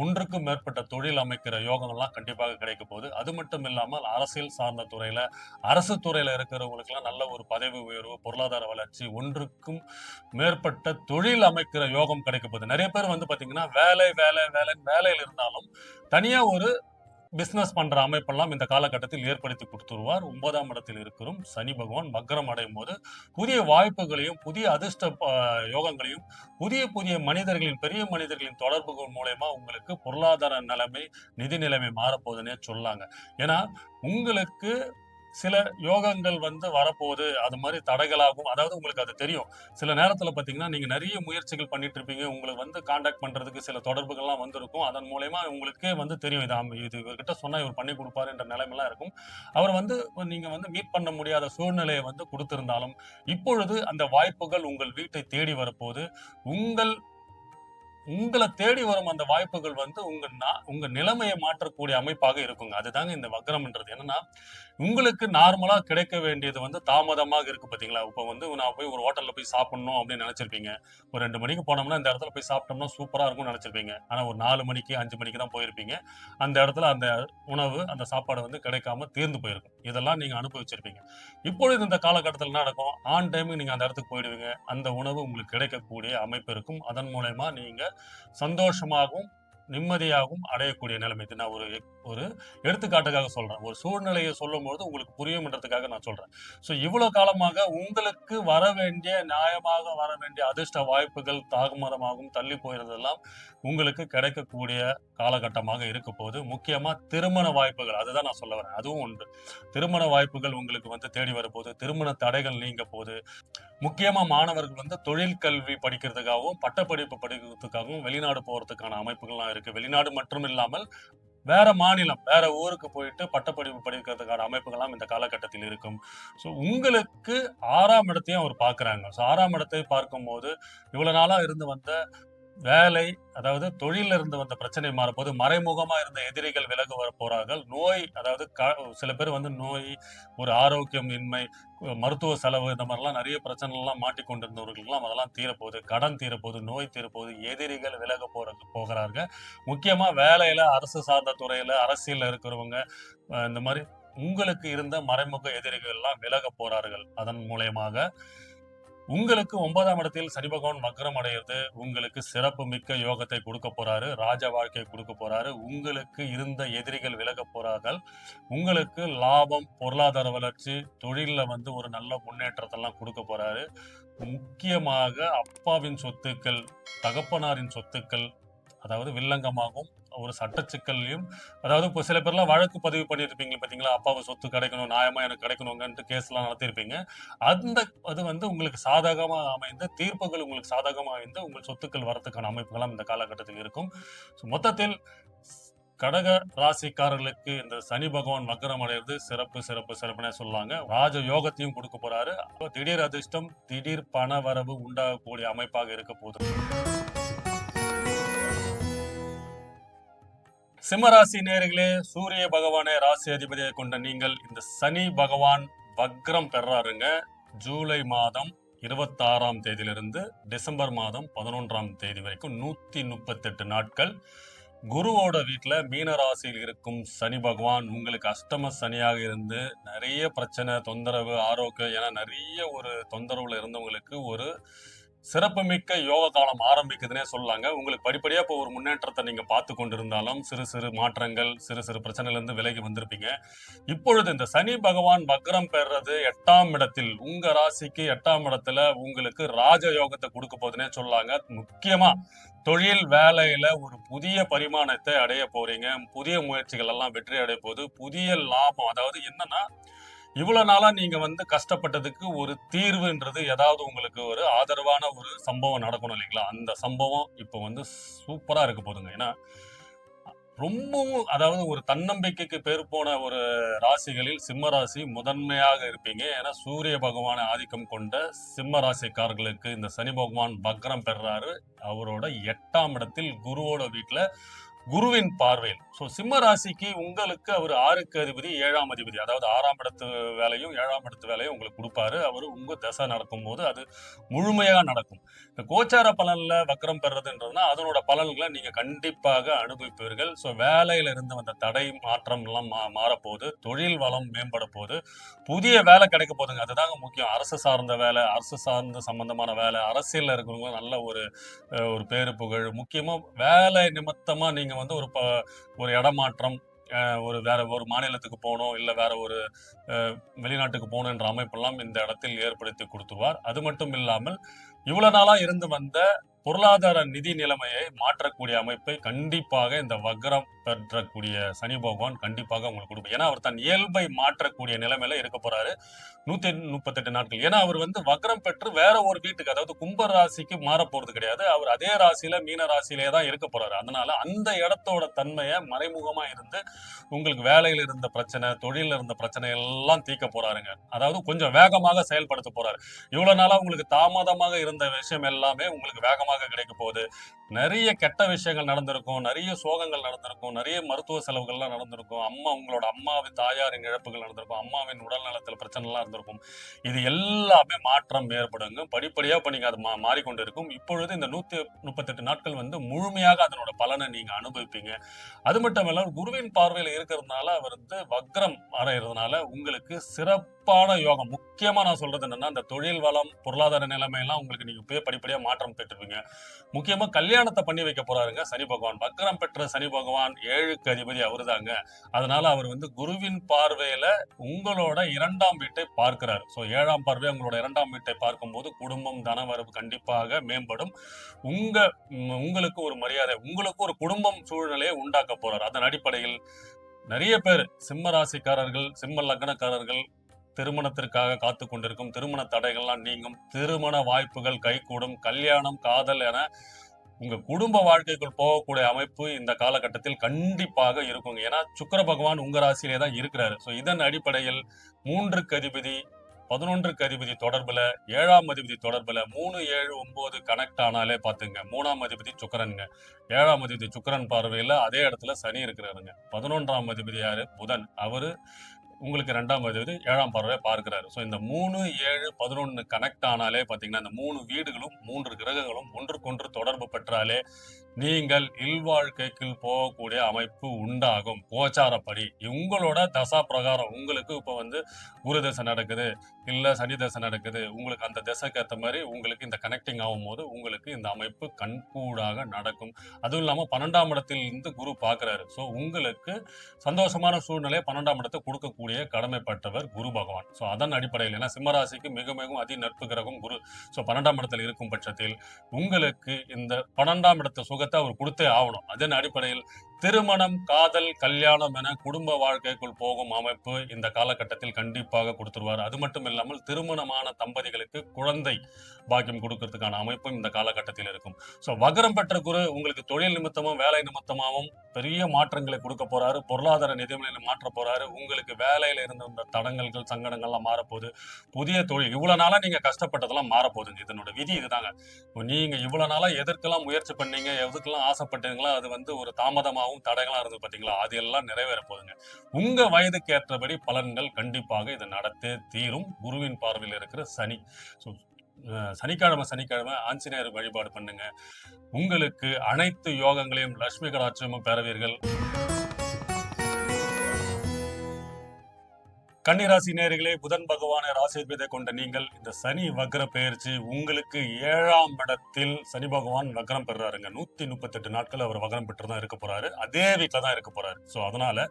ஒன்றுக்கும் மேற்பட்ட தொழில் அமைக்கிற யோகங்கள்லாம் கண்டிப்பாக கிடைக்க போகுது. அது மட்டும் இல்லாமல் அரசியல் சார்ந்த துறையில, அரசு துறையில இருக்கிறவங்களுக்கெல்லாம் நல்ல ஒரு பதவி உயர்வு, பொருளாதார வளர்ச்சி, ஒன்றுக்கும் மேற்பட்ட தொழில் அமைக்கிற யோகம் கிடைக்க போகுது. நிறைய பேர் வந்து பாத்தீங்கன்னா வேலையில இருந்தாலும் தனியா ஒரு பிசினஸ் பண்ற அமைப்பெல்லாம் இந்த காலகட்டத்தில் ஏற்படுத்தி கொடுத்துருவார். 9ஆம் இடத்தில் இருக்கிறோம் சனி பகவான் வக்ரம் அடையும் போது புதிய வாய்ப்புகளையும், புதிய அதிர்ஷ்ட யோகங்களையும், புதிய மனிதர்களின், பெரிய மனிதர்களின் தொடர்புகள் மூலயமா உங்களுக்கு பொருளாதார நிலைமை, நிதி நிலைமை மாறப்போகுதுன்னே சொல்லாங்க. ஏன்னா உங்களுக்கு சில யோகங்கள் வந்து வரப்போகுது, அது மாதிரி தடைகளாகும். அதாவது உங்களுக்கு அது தெரியும். சில நேரத்துல பாத்தீங்கன்னா, நீங்க நிறைய முயற்சிகள் பண்ணிட்டு இருப்பீங்க. உங்களுக்கு வந்து கான்டாக்ட் பண்றதுக்கு சில தொடர்புகள்லாம் வந்திருக்கும். அதன் மூலியமா உங்களுக்கே வந்து தெரியும். இது இவர்கிட்ட சொன்னா இவர் பண்ணி கொடுப்பாருன்ற நிலைமைலாம் இருக்கும். அவர் வந்து நீங்க வந்து மீட் பண்ண முடியாத சூழ்நிலையை வந்து கொடுத்திருந்தாலும், இப்பொழுது அந்த வாய்ப்புகள் உங்கள் வீட்டை தேடி வரப்போகுது. உங்கள் உங்களை தேடி வரும் அந்த வாய்ப்புகள் வந்து உங்க நிலைமையை மாற்றக்கூடிய அமைப்பாக இருக்குங்க. அதுதாங்க இந்த வக்ரம்ன்றது. என்னன்னா, உங்களுக்கு நார்மலா கிடைக்க வேண்டியது வந்து தாமதமாக இருக்கு பாத்தீங்களா? இப்ப வந்து நான் போய் ஒரு ஹோட்டல்ல போய் சாப்பிடணும் அப்படின்னு நினைச்சிருப்பீங்க. ஒரு 2 மணிக்கு போனோம்னா இந்த இடத்துல போய் சாப்பிட்டோம்னா சூப்பரா இருக்கும்னு நினைச்சிருப்பீங்க. ஆனா ஒரு 4 மணிக்கு 5 மணிக்கு தான் போயிருப்பீங்க. அந்த இடத்துல அந்த உணவு, அந்த சாப்பாடு வந்து கிடைக்காம தீர்ந்து போயிருக்கும். இதெல்லாம் நீங்க அனுபவிச்சிருப்பீங்க. இப்பொழுது இந்த காலகட்டத்துல என்ன நடக்கும்? ஆன் டைமுக்கு நீங்க அந்த இடத்துக்கு போயிடுவீங்க. அந்த உணவு உங்களுக்கு கிடைக்கக்கூடிய அமைப்பு இருக்கும். அதன் மூலியமா நீங்க சந்தோஷமாகவும், நிம்மதியாகவும் அடையக்கூடிய நிலைமை. இது நான் ஒரு ஒரு எடுத்துக்காட்டுக்காக சொல்றேன். ஒரு சூழ்நிலையை சொல்லும்போது உங்களுக்கு புரியும்ன்றதுக்காக நான் சொல்றேன். ஸோ இவ்வளோ காலமாக உங்களுக்கு வர வேண்டிய நியாயமாக வர வேண்டிய அதிர்ஷ்ட வாய்ப்புகள் தாமதமாகவும் தள்ளி போயிருந்ததெல்லாம் உங்களுக்கு கிடைக்கக்கூடிய காலகட்டமாக இருக்க போது. முக்கியமா திருமண வாய்ப்புகள், அதுதான் நான் சொல்ல வரேன். அதுவும் ஒன்று. திருமண வாய்ப்புகள் உங்களுக்கு வந்து தேடி வரப்போது. திருமண தடைகள் நீங்க போது. முக்கியமா மாணவர்கள் வந்து தொழில் கல்வி படிக்கிறதுக்காகவும், பட்டப்படிப்பு படிக்கிறதுக்காகவும் வெளிநாடு போறதுக்கான அமைப்புகள்லாம் இருக்கு. வெளிநாடு மற்றும் இல்லாமல் வேற மாநிலம், வேற ஊருக்கு போயிட்டு பட்டப்படிப்பு படிக்கிறதுக்கான அமைப்புகள்லாம் இந்த காலகட்டத்தில் இருக்கும். ஸோ உங்களுக்கு 6ஆம் இடத்தையும் அவர் பார்க்குறாங்க. ஸோ 6ஆம் இடத்தை பார்க்கும்போது, இவ்வளவு நாளா இருந்து வந்த வேலை, அதாவது தொழில்ல இருந்து வந்த பிரச்சனை மாறப்போது, மறைமுகமா இருந்த எதிரிகள் விலக வரப்போறார்கள். நோய், அதாவது சில பேர் வந்து நோய், ஒரு ஆரோக்கியம் இன்மை, மருத்துவ செலவு இந்த மாதிரிலாம் நிறைய பிரச்சனைலாம் மாட்டிக்கொண்டிருந்தவர்களுக்கெல்லாம் அதெல்லாம் தீரப்போகுது. கடன் தீரப்போகுது, நோய் தீரப்போகுது, எதிரிகள் விலக போகிறாங்க. முக்கியமா வேலையில, அரசு சார்ந்த துறையில, அரசியல்ல இருக்கிறவங்க, இந்த மாரி உங்களுக்கு இருந்த மறைமுக எதிரிகள் எல்லாம் விலக போறார்கள். அதன் மூலியமாக உங்களுக்கு 9ஆம் இடத்தில் சனி பகவான் வக்ரம் அடையிறது உங்களுக்கு சிறப்பு மிக்க யோகத்தை கொடுக்க போறாரு. ராஜ வாழ்க்கை கொடுக்க போறாரு. உங்களுக்கு இருந்த எதிரிகள் விலக போறார்கள். உங்களுக்கு லாபம், பொருளாதார வளர்ச்சி, தொழில்ல வந்து ஒரு நல்ல முன்னேற்றத்தெல்லாம் கொடுக்க போறாரு. முக்கியமாக அப்பாவின் சொத்துக்கள், தகப்பனாரின் சொத்துக்கள், அதாவது வில்லங்கமாகும் ஒரு சட்ட சிக்கல்லையும், அதாவது இப்போ சில பேர்லாம் வழக்கு பதிவு பண்ணியிருப்பீங்க பார்த்தீங்களா? அப்பாவை சொத்து கிடைக்கணும், நியாயமா எனக்கு கிடைக்கணுங்கன்ட்டு கேஸ்லாம் நடத்தியிருப்பீங்க. அந்த அது வந்து உங்களுக்கு சாதகமா அமைந்து, தீர்ப்புகள் உங்களுக்கு சாதகமா அமைந்து, உங்கள் சொத்துக்கள் வரதுக்கான அமைப்புகள்லாம் இந்த காலகட்டத்தில் இருக்கும். ஸோ மொத்தத்தில் கடக ராசிக்காரர்களுக்கு இந்த சனி பகவான் வக்ரம் அடையிறது சிறப்பு, சிறப்பு, சிறப்புனே சொல்லலாங்க. ராஜ யோகத்தையும் கொடுக்க போறாரு. திடீர் அதிர்ஷ்டம், திடீர் பண வரவு உண்டாகக்கூடிய அமைப்பாக இருக்க போகுது. சிம்மராசி நேயர்களே, சூரிய பகவானை ராசி அதிபதியை கொண்ட நீங்கள் இந்த சனி பகவான் வக்ரம் பெறாருங்க. ஜூலை மாதம் 26ஆம் தேதியிலிருந்து டிசம்பர் மாதம் 11ஆம் தேதி வரைக்கும் 138 நாட்கள் குருவோட வீட்டுல மீன ராசியில் இருக்கும் சனி பகவான் உங்களுக்கு அஷ்டம சனியாக இருந்து நிறைய பிரச்சனை, தொந்தரவு, ஆரோக்கியம் என நிறைய ஒரு தொந்தரவுல இருந்தவங்களுக்கு ஒரு சிறப்புமிக்க யோக காலம் ஆரம்பிக்குதுன்னே சொல்லலாங்க. உங்களுக்கு படிப்படியா இப்போ ஒரு முன்னேற்றத்தை நீங்க பார்த்து கொண்டிருந்தாலும் சிறு சிறு மாற்றங்கள், சிறு சிறு பிரச்சனையில இருந்து விலகி வந்திருப்பீங்க. இப்பொழுது இந்த சனி பகவான் வக்ரம் பெறது 8ஆம் இடத்தில், உங்க ராசிக்கு 8ஆம் இடத்துல உங்களுக்கு ராஜ யோகத்தை கொடுக்க போதுன்னே சொல்லலாங்க. முக்கியமா தொழில் வேலையில ஒரு புதிய பரிமாணத்தை அடைய போறீங்க. புதிய முயற்சிகள் எல்லாம் வெற்றி அடைய போகுது. புதிய லாபம், அதாவது என்னன்னா, இவ்வளவு நாளா நீங்க வந்து கஷ்டப்பட்டதுக்கு ஒரு தீர்வுன்றது, ஏதாவது உங்களுக்கு ஒரு ஆதரவான ஒரு சம்பவம் நடக்கணும் இல்லைங்களா? அந்த சம்பவம் இப்ப வந்து சூப்பரா இருக்க போதுங்க. ஏன்னா ரொம்பவும், அதாவது ஒரு தன்னம்பிக்கைக்கு பேர் போன ஒரு ராசிகளில் சிம்ம ராசி முதன்மையாக இருப்பீங்க. ஏன்னா சூரிய பகவான ஆதிக்கம் கொண்ட சிம்ம ராசிக்காரர்களுக்கு இந்த சனி பகவான் வக்ரம் பெறாரு. அவரோட 8ஆம் இடத்தில் குருவோட வீட்டுல குருவின் பார்வையில். சோ சிம்ம ராசிக்கு உங்களுக்கு அவர் 6க்கு அதிபதி, 7ஆம் அதிபதி, அதாவது 6ஆம் இடத்து வேலையும் 7ஆம் இடத்து வேலையும் உங்களுக்கு கொடுப்பாரு. அவரு உங்க தசை நடக்கும் போது அது முழுமையா நடக்கும். இந்த கோச்சார பலன்ல வக்ரம் பெறதுன்றதுனா அதனோட பலன்களை நீங்க கண்டிப்பாக அனுபவிப்பீர்கள். சோ வேலையில இருந்து வந்த தடை, மாற்றம் எல்லாம் மாறப்போகுது. தொழில் வளம் மேம்பட போகுது. புதிய வேலை கிடைக்க போகுதுங்க. அதுதாங்க முக்கியம். அரசு சார்ந்த வேலை, அரசு சார்ந்த சம்பந்தமான வேலை, அரசியல்ல இருக்கிறவங்க நல்ல ஒரு ஒரு பேரு புகழ். முக்கியமா வேலை நிமித்தமா நீங்க வந்து ஒரு இடமாற்றம், ஒரு வேற ஒரு மாநிலத்துக்கு போகணும், இல்ல வேற ஒரு வெளிநாட்டுக்கு போகணும் என்ற அமைப்பெல்லாம் இந்த இடத்தில் ஏற்படுத்தி கொடுத்துருவார். அது மட்டும் இல்லாமல் இவ்வளவு நாளா இருந்து வந்த பொருளாதார நிதி நிலைமையை மாற்றக்கூடிய அமைப்பை கண்டிப்பாக இந்த வக்ரம் பெற்றக்கூடிய சனி பகவான் கண்டிப்பாக உங்களுக்கு கொடுக்கும். ஏன்னா அவர் தன் இயல்பை மாற்றக்கூடிய நிலைமையில இருக்க போறாரு 138 நாட்கள். ஏன்னா அவர் வந்து வக்ரம் பெற்று வேற ஒரு வீட்டுக்கு, அதாவது கும்ப ராசிக்கு மாற போறது கிடையாது. அவர் அதே ராசியில மீன ராசியிலே தான் இருக்க போறாரு. அதனால அந்த இடத்தோட தன்மையை மறைமுகமா இருந்து உங்களுக்கு வேலையில இருந்த பிரச்சனை, தொழில இருந்த பிரச்சனை எல்லாம் தீர்க்க போறாருங்க. அதாவது கொஞ்சம் வேகமாக செயல்படுத்த போறாரு. இவ்வளவு நாளா உங்களுக்கு தாமதமாக இருந்த விஷயம் எல்லாமே உங்களுக்கு வேகமாக கிடைக்க போகுது. நிறைய கெட்ட விஷயங்கள் நடந்திருக்கும், நிறைய சோகங்கள் நடந்திருக்கும், நிறைய மருத்துவ செலவுகள்லாம் நடந்திருக்கும், உங்களோட அம்மாவின் தாயாரின் இழப்புகள் நடந்திருக்கும், அம்மாவின் உடல் நலத்துல பிரச்சனைலாம் இருந்திருக்கும். இது எல்லாமே மாற்றம் ஏற்படுங்க. படிப்படியா இப்ப நீங்க அது மாறிக்கொண்டு இருக்கும். இப்பொழுது இந்த 138 நாட்கள் வந்து முழுமையாக அதனோட பலனை நீங்க அனுபவிப்பீங்க. அது மட்டும் இல்லாம குருவின் பார்வையில இருக்கிறதுனால அவர் வந்து வக்ரம் அடைகிறதுனால உங்களுக்கு சிறப்பான யோகம். முக்கியமா நான் சொல்றது என்னன்னா, அந்த தொழில் வளம், பொருளாதார நிலைமை எல்லாம் உங்களுக்கு நீங்க போய் படிப்படியா மாற்றம் பெற்றுவீங்க. முக்கியமா கல்யாணத்தை பண்ணி வைக்க போறாருங்க சனி பகவான். வக்ரம் பெற்ற சனி பகவான் 7க்கு அதிபதி அவருதாங்க. அதனால அவர் வந்து குருவின் பார்வையில உங்களோட 2ஆம் வீட்டை பார்க்கிறார். சோ 7ஆம் பார்வை உங்களோட 2ஆம் வீட்டை பார்க்கும்போது குடும்பம், தனவரவு கண்டிப்பாக மேம்படும். உங்க உங்களுக்கு ஒரு மரியாதை, உங்களுக்கு ஒரு குடும்பம் சூழ்நிலையை உண்டாக்க போறார். அதன் அடிப்படையில் நிறைய பேர் சிம்ம ராசிக்காரர்கள், சிம்ம லக்னக்காரர்கள் திருமணத்திற்காக காத்து கொண்டிருக்கும். திருமண தடைகள்லாம் நீங்கும். திருமண வாய்ப்புகள் கைகூடும். கல்யாணம், காதல் என உங்க குடும்ப வாழ்க்கைக்குள் போகக்கூடிய அமைப்பு இந்த காலகட்டத்தில் கண்டிப்பாக இருக்குங்க. ஏன்னா சுக்கிர பகவான் உங்க ராசியிலே தான் இருக்கிறாரு. சோ இதன் அடிப்படையில் 3க்கு அதிபதி, 11க்கு அதிபதி தொடர்புல, 7ஆம் அதிபதி தொடர்புல 3, 7, 9 கனெக்ட் ஆனாலே பாத்துங்க. 3ஆம் அதிபதி சுக்கிரனுங்க. 7ஆம் அதிபதி சுக்கிரன் பார்வையில அதே இடத்துல சனி இருக்கிறாருங்க. 11ஆம் அதிபதி யாரு? புதன். அவரு உங்களுக்கு 2ஆம் அதிபதி 7ஆம் பார்வையை பார்க்கிறாரு. சோ இந்த 3, 7, 11 கனெக்ட் ஆனாலே பாத்தீங்கன்னா இந்த 3 வீடுகளும் 3 கிரகங்களும் ஒன்றுக்கொன்று தொடர்பு பெற்றாலே நீங்கள் இல்வாழ்க்கைக்குள் போகக்கூடிய அமைப்பு உண்டாகும். கோச்சாரப்படி உங்களோட தசா பிரகாரம் உங்களுக்கு இப்ப வந்து குரு தசை நடக்குது, இல்ல சனி தசை நடக்குது, உங்களுக்கு அந்த திசைக்கு ஏற்ற மாதிரி உங்களுக்கு இந்த கனெக்டிங் ஆகும் போது உங்களுக்கு இந்த அமைப்பு கண்கூடாக நடக்கும். அதுவும் இல்லாம 12ஆம் இடத்தில் இருந்து குரு பாக்குறாரு. சோ உங்களுக்கு சந்தோஷமான சூழ்நிலையை 12ஆம் இடத்தை கொடுக்கக்கூடிய கடமைப்பட்டவர் குரு பகவான். சோ அதன் அடிப்படையில் ஏன்னா சிம்மராசிக்கு மிக மிகவும் அதி நட்பு கிரகம் குரு. சோ 12ஆம் இடத்தில் இருக்கும் பட்சத்தில் உங்களுக்கு இந்த 12ஆம் இடத்தை சுகத்தை அவர் கொடுத்தே ஆகணும். அதன் அடிப்படையில் திருமணம், காதல், கல்யாணம் என குடும்ப வாழ்க்கைக்குள் போகும் அமைப்பு இந்த காலகட்டத்தில் கண்டிப்பாக கொடுத்துருவார். அது மட்டும் இல்லாமல் திருமணமான தம்பதிகளுக்கு குழந்தை பாக்கியம் கொடுக்கறதுக்கான அமைப்பும் இந்த காலகட்டத்தில் இருக்கும். சோ வக்ரம் பெற்ற குரு உங்களுக்கு தொழில் நிமித்தமும் வேலை நிமித்தமாகவும் பெரிய மாற்றங்களை கொடுக்க போறாரு. பொருளாதார நிதிநிலையில மாற்ற போறாரு. உங்களுக்கு வேலையில இருந்த தடங்கல்கள், சங்கடங்கள்லாம் மாறப்போகுது. புதிய தொழில் இவ்வளவு நாளா நீங்க கஷ்டப்பட்டதெல்லாம் மாறப்போகுதுங்க. இதனோட விதி இதுதாங்க. நீங்க இவ்வளவு நாளா எதற்கெல்லாம் முயற்சி பண்ணீங்க, எதுக்கெல்லாம் ஆசைப்பட்டீங்களோ அது வந்து ஒரு தாமதமாகவும் தடைகளா இருந்து பாத்தீங்களா, அது எல்லாம் நிறைவேற போகுதுங்க. உங்க வயதுக்கு ஏற்றபடி பலன்கள் கண்டிப்பாக இது நடத்தே தீரும். குருவின் பார்வையில் இருக்கிற சனி. சனிக்கிழமை ஆஞ்சநேயர் வழிபாடு பண்ணுங்க. உங்களுக்கு அனைத்து யோகங்களையும் லட்சுமி கடாட்சமும் பெறுவீர்கள். கன்னிராசி நேயர்களே, புதன் பகவானை ராசிபதியை கொண்ட நீங்கள் இந்த சனி வக்ர பெயர்ச்சி உங்களுக்கு 7ஆம் இடத்தில் சனி பகவான் வக்ரம் பெறாருங்க. 138 நாட்கள் அவர் வக்ரம் பெற்றுதான் இருக்க போறாரு. அதே வீட்டுல தான் இருக்க போறாரு. சோ அதனால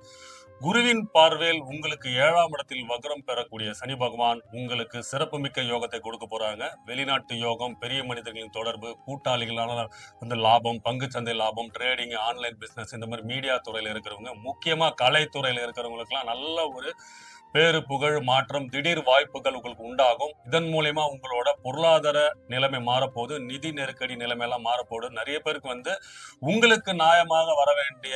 குருவின் பார்வையில் உங்களுக்கு 7ஆம் இடத்தில் வக்ரம் பெறக்கூடிய சனி பகவான் உங்களுக்கு சிறப்புமிக்க யோகத்தை கொடுக்க போறாங்க. வெளிநாட்டு யோகம், பெரிய மனிதர்களின் தொடர்பு, கூட்டாளிகளான வந்து லாபம், பங்குச்சந்தை லாபம், ட்ரேடிங், ஆன்லைன் பிசினஸ், இந்த மாதிரி மீடியா துறையில இருக்கிறவங்க, முக்கியமா கலைத்துறையில இருக்கிறவங்களுக்கு எல்லாம் நல்ல ஒரு பேரு, புகழ், மாற்றம், திடீர் வாய்ப்புகள் உங்களுக்கு உண்டாகும். இதன் மூலியமா உங்களோட பொருளாதார நிலைமை மாறப்போகுது. நிதி நெருக்கடி நிலைமை எல்லாம் மாறப்போகுது. நிறைய பேருக்கு வந்து உங்களுக்கு நியாயமாக வர வேண்டிய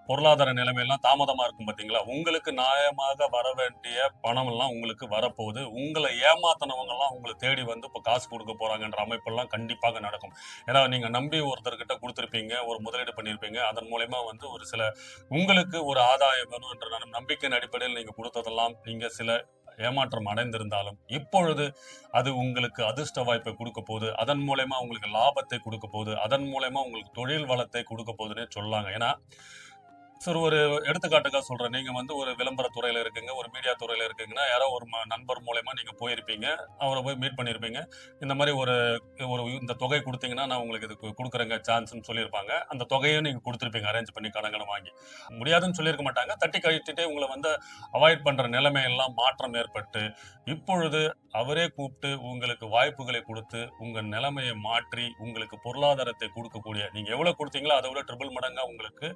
பொருளாதார நிலைமையெல்லாம் தாமதமா இருக்கும் பாத்தீங்களா, உங்களுக்கு நியாயமாக வர வேண்டிய பணம் எல்லாம் உங்களுக்கு வரப்போகுது. உங்களை ஏமாத்தினவங்க எல்லாம் உங்களை தேடி வந்து இப்ப காசு கொடுக்க போறாங்கன்ற அமைப்பெல்லாம் கண்டிப்பாக நடக்கும். ஏன்னா நீங்க நம்பி ஒருத்தர்கிட்ட கொடுத்துருப்பீங்க, ஒரு முதலீடு பண்ணிருப்பீங்க. அதன் மூலயமா வந்து ஒரு சில உங்களுக்கு ஒரு ஆதாயம் வேணும் என்ற நம்பிக்கையின் அடிப்படையில் நீங்க கொடுத்ததெல்லாம் நீங்க சில ஏமாற்றம் அடைந்திருந்தாலும் இப்பொழுது அது உங்களுக்கு அதிர்ஷ்ட வாய்ப்பை கொடுக்க போகுது. அதன் மூலயமா உங்களுக்கு லாபத்தை கொடுக்க போகுது. அதன் மூலயமா உங்களுக்கு தொழில் வளத்தை கொடுக்க போகுதுன்னே சொல்லாங்க. ஏன்னா சரி, ஒரு எடுத்துக்காட்டுக்காக சொல்றேன். நீங்க வந்து ஒரு விளம்பர துறையில இருக்கீங்க, ஒரு மீடியா துறையில இருக்கீங்கன்னா, யாரோ ஒரு நண்பர் மூலியமா நீங்க போயிருப்பீங்க. அவரை போய் மீட் பண்ணியிருப்பீங்க. இந்த மாதிரி ஒரு ஒரு இந்த தொகை கொடுத்தீங்கன்னா நான் உங்களுக்கு இதுக்கு கொடுக்குறேங்க சான்ஸ்ன்னு சொல்லியிருப்பாங்க. அந்த தொகையும் நீங்க கொடுத்துருப்பீங்க அரேஞ்ச் பண்ணி கடனை வாங்கி. முடியாதுன்னு சொல்லியிருக்க மாட்டாங்க. தட்டி கழிச்சுட்டே உங்களை வந்து அவாய்ட் பண்ற நிலைமை எல்லாம் மாற்றம் ஏற்பட்டு இப்பொழுது அவரே கூப்பிட்டு உங்களுக்கு வாய்ப்புகளை கொடுத்து உங்க நிலைமையை மாற்றி உங்களுக்கு பொருளாதாரத்தை கொடுக்கக்கூடிய, நீங்க எவ்வளவு கொடுத்தீங்களோ அதை விட ட்ரிபிள் மடங்கா உங்களுக்கு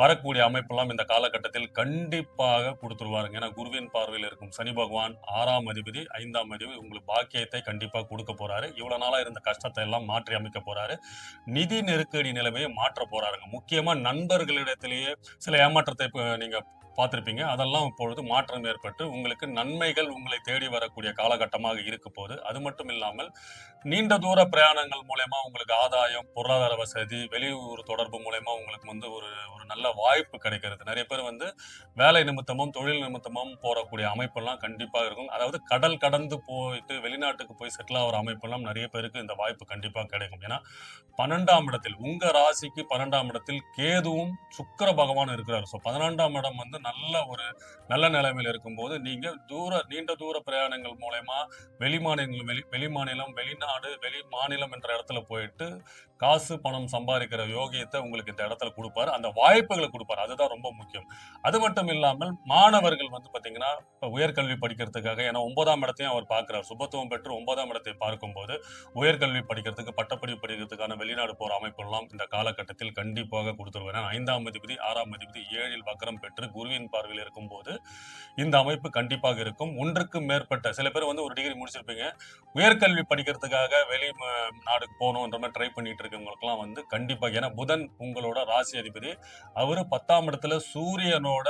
வரக்கூடிய அமைப்பெல்லாம் இந்த காலகட்டத்தில் கண்டிப்பாக கொடுத்துருவாருங்க. ஏன்னா குருவின் பார்வையில் இருக்கும் சனி பகவான் 6ஆம் அதிபதி, 5ஆம் அதிபதி உங்களுக்கு பாக்கியத்தை கண்டிப்பாக கொடுக்க போறாரு. இவ்வளவு நாளா இருந்த கஷ்டத்தை எல்லாம் மாற்றி அமைக்க போறாரு. நிதி நெருக்கடி நிலைமையை மாற்ற போறாருங்க. முக்கியமா நண்பர்களிடத்திலேயே சில ஏமாற்றத்தை நீங்க பார்த்திருப்பீங்க. அதெல்லாம் இப்பொழுது மாற்றம் ஏற்பட்டு உங்களுக்கு நன்மைகள் உங்களை தேடி வரக்கூடிய காலகட்டமாக இருக்க போது. அது மட்டும் இல்லாமல் நீண்ட தூர பிரயாணங்கள் மூலியமா உங்களுக்கு ஆதாயம், பொருளாதார வசதி, வெளியூர் தொடர்பு மூலியமா உங்களுக்கு வந்து ஒரு ஒரு நல்ல வாய்ப்பு கிடைக்கிறது. நிறைய பேர் வந்து வேலை நிமித்தமும், தொழில் நிமித்தமும் போறக்கூடிய அமைப்பெல்லாம் கண்டிப்பா இருக்கும். அதாவது கடல் கடந்து போயிட்டு வெளிநாட்டுக்கு போய் செட்டில் ஆகுற அமைப்பெல்லாம் நிறைய பேருக்கு இந்த வாய்ப்பு கண்டிப்பா கிடைக்கும். ஏன்னா 12ஆம் இடத்தில் உங்க ராசிக்கு 12ஆம் இடத்தில் கேதுவும் சுக்கிர பகவானும் இருக்கிறார். ஸோ 12ஆம் இடம் வந்து நல்ல நிலைமையில் இருக்கும்போது நீங்க நீண்ட தூர பிரயாணங்கள் மூலயமா வெளிமாநிலம், வெளிநாடு, வெளி மாநிலம் என்ற இடத்துல போயிட்டு காசு பணம் சம்பாதிக்கிற யோகியத்தை உங்களுக்கு இந்த இடத்துல கொடுப்பாரு. அந்த வாய்ப்புகளை கொடுப்பாரு. அதுதான் ரொம்ப முக்கியம். அது மட்டும் இல்லாமல் மாணவர்கள் வந்து பாத்தீங்கன்னா உயர்கல்வி படிக்கிறதுக்காக, ஏன்னா 9ஆம் இடத்தையும் அவர் பார்க்கிறார். சுபத்துவம் பெற்று 9ஆம் இடத்தை பார்க்கும்போது உயர்கல்வி படிக்கிறதுக்கு, பட்டப்படிப்பு படிக்கிறதுக்கான வெளிநாடு போற அமைப்பெல்லாம் இந்த காலகட்டத்தில் கண்டிப்பாக கொடுத்துருவார். ஏன்னா 5ஆம் அதிபதி 6ஆம் அதிபதி 7இல் வக்ரம் பெற்று குருவின் பார்வையில் இருக்கும்போது இந்த அமைப்பு கண்டிப்பாக இருக்கும். ஒன்றுக்கு மேற்பட்ட சில பேர் வந்து ஒரு டிகிரி முடிச்சிருப்பீங்க, உயர்கல்வி படிக்கிறதுக்காக நாடுக்கு போகணுன்ற மாதிரி ட்ரை பண்ணிட்டு இருக்கவங்களுக்குலாம் வந்து கண்டிப்பாக, ஏன்னா புதன் உங்களோட ராசி அதிபதி, அவரு 10ஆம் இடத்துல சூரியனோட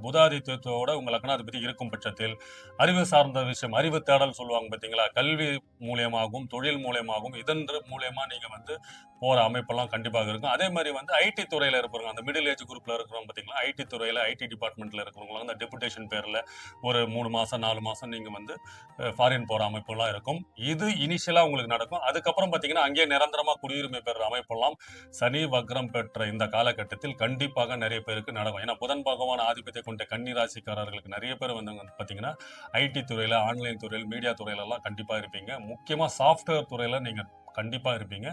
புதாதித்யத்தோட உங்க லக்னாதிபதி இருக்கும் பட்சத்தில் அறிவு சார்ந்த விஷயம், அறிவு தேடல் சொல்லுவாங்க பார்த்தீங்களா, கல்வி மூலியமாகவும் தொழில் மூலியமாகவும் இதன் மூலியமா நீங்க வந்து போற அமைப்பெல்லாம் கண்டிப்பாக இருக்கும். அதே மாதிரி வந்து ஐடி துறையில இருப்பாங்க, அந்த மிடில் ஏஜ் குரூப்ல இருக்கிறவங்க பார்த்தீங்களா, ஐடி துறையில ஐடி டிபார்ட்மெண்ட்ல இருக்கிறவங்க அந்த டெபுடேஷன் பேர்ல ஒரு 3 மாசம் 4 மாசம் நீங்க வந்து ஃபாரின் போற அமைப்பெல்லாம் இருக்கும். இது இனிஷியலா உங்களுக்கு நடக்கும். அதுக்கப்புறம் பார்த்தீங்கன்னா அங்கேயே நிரந்தரமா குடியுரிமை பெற அமைப்பெல்லாம் சனி வக்ரம் பெற்ற இந்த காலகட்டத்தில் கண்டிப்பாக நிறைய பேருக்கு நடக்கும். ஏன்னா புதன் பகவான் ஆதிபத்திய கொண்ட கன்னி ராசிக்காரர்களுக்கு நிறைய பேர் வந்து பாத்தீங்கன்னா ஐடி துறையில, ஆன்லைன் துறையில், மீடியா துறையில எல்லாம் கண்டிப்பா இருப்பீங்க. முக்கியமா சாஃப்ட்வேர் துறையில நீங்க கண்டிப்பா இருப்பீங்க.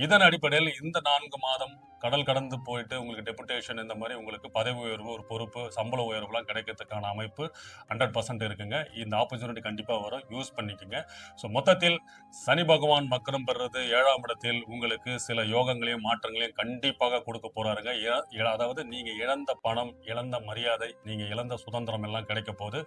இதன் அடிப்படையில் இந்த 4 மாதம் கடல் கடந்து போயிட்டு உங்களுக்கு டெபுடேஷன் இந்த மாதிரி உங்களுக்கு பதவி உயர்வு, ஒரு பொறுப்பு, சம்பள உயர்வுலாம் கிடைக்கிறதுக்கான அமைப்பு 100% இருக்குங்க. இந்த ஆப்பர்ச்சுனிட்டி கண்டிப்பா வரும், யூஸ் பண்ணிக்கோங்க. ஸோ மொத்தத்தில் சனி பகவான் வக்ரம் பெறுறது 7ஆம் இடத்தில் உங்களுக்கு சில யோகங்களையும் மாற்றங்களையும் கண்டிப்பாக கொடுக்க போறாருங்க. அதாவது நீங்க இழந்த பணம், இழந்த மரியாதை, நீங்க இழந்த சுதந்திரம் எல்லாம் கிடைக்க போது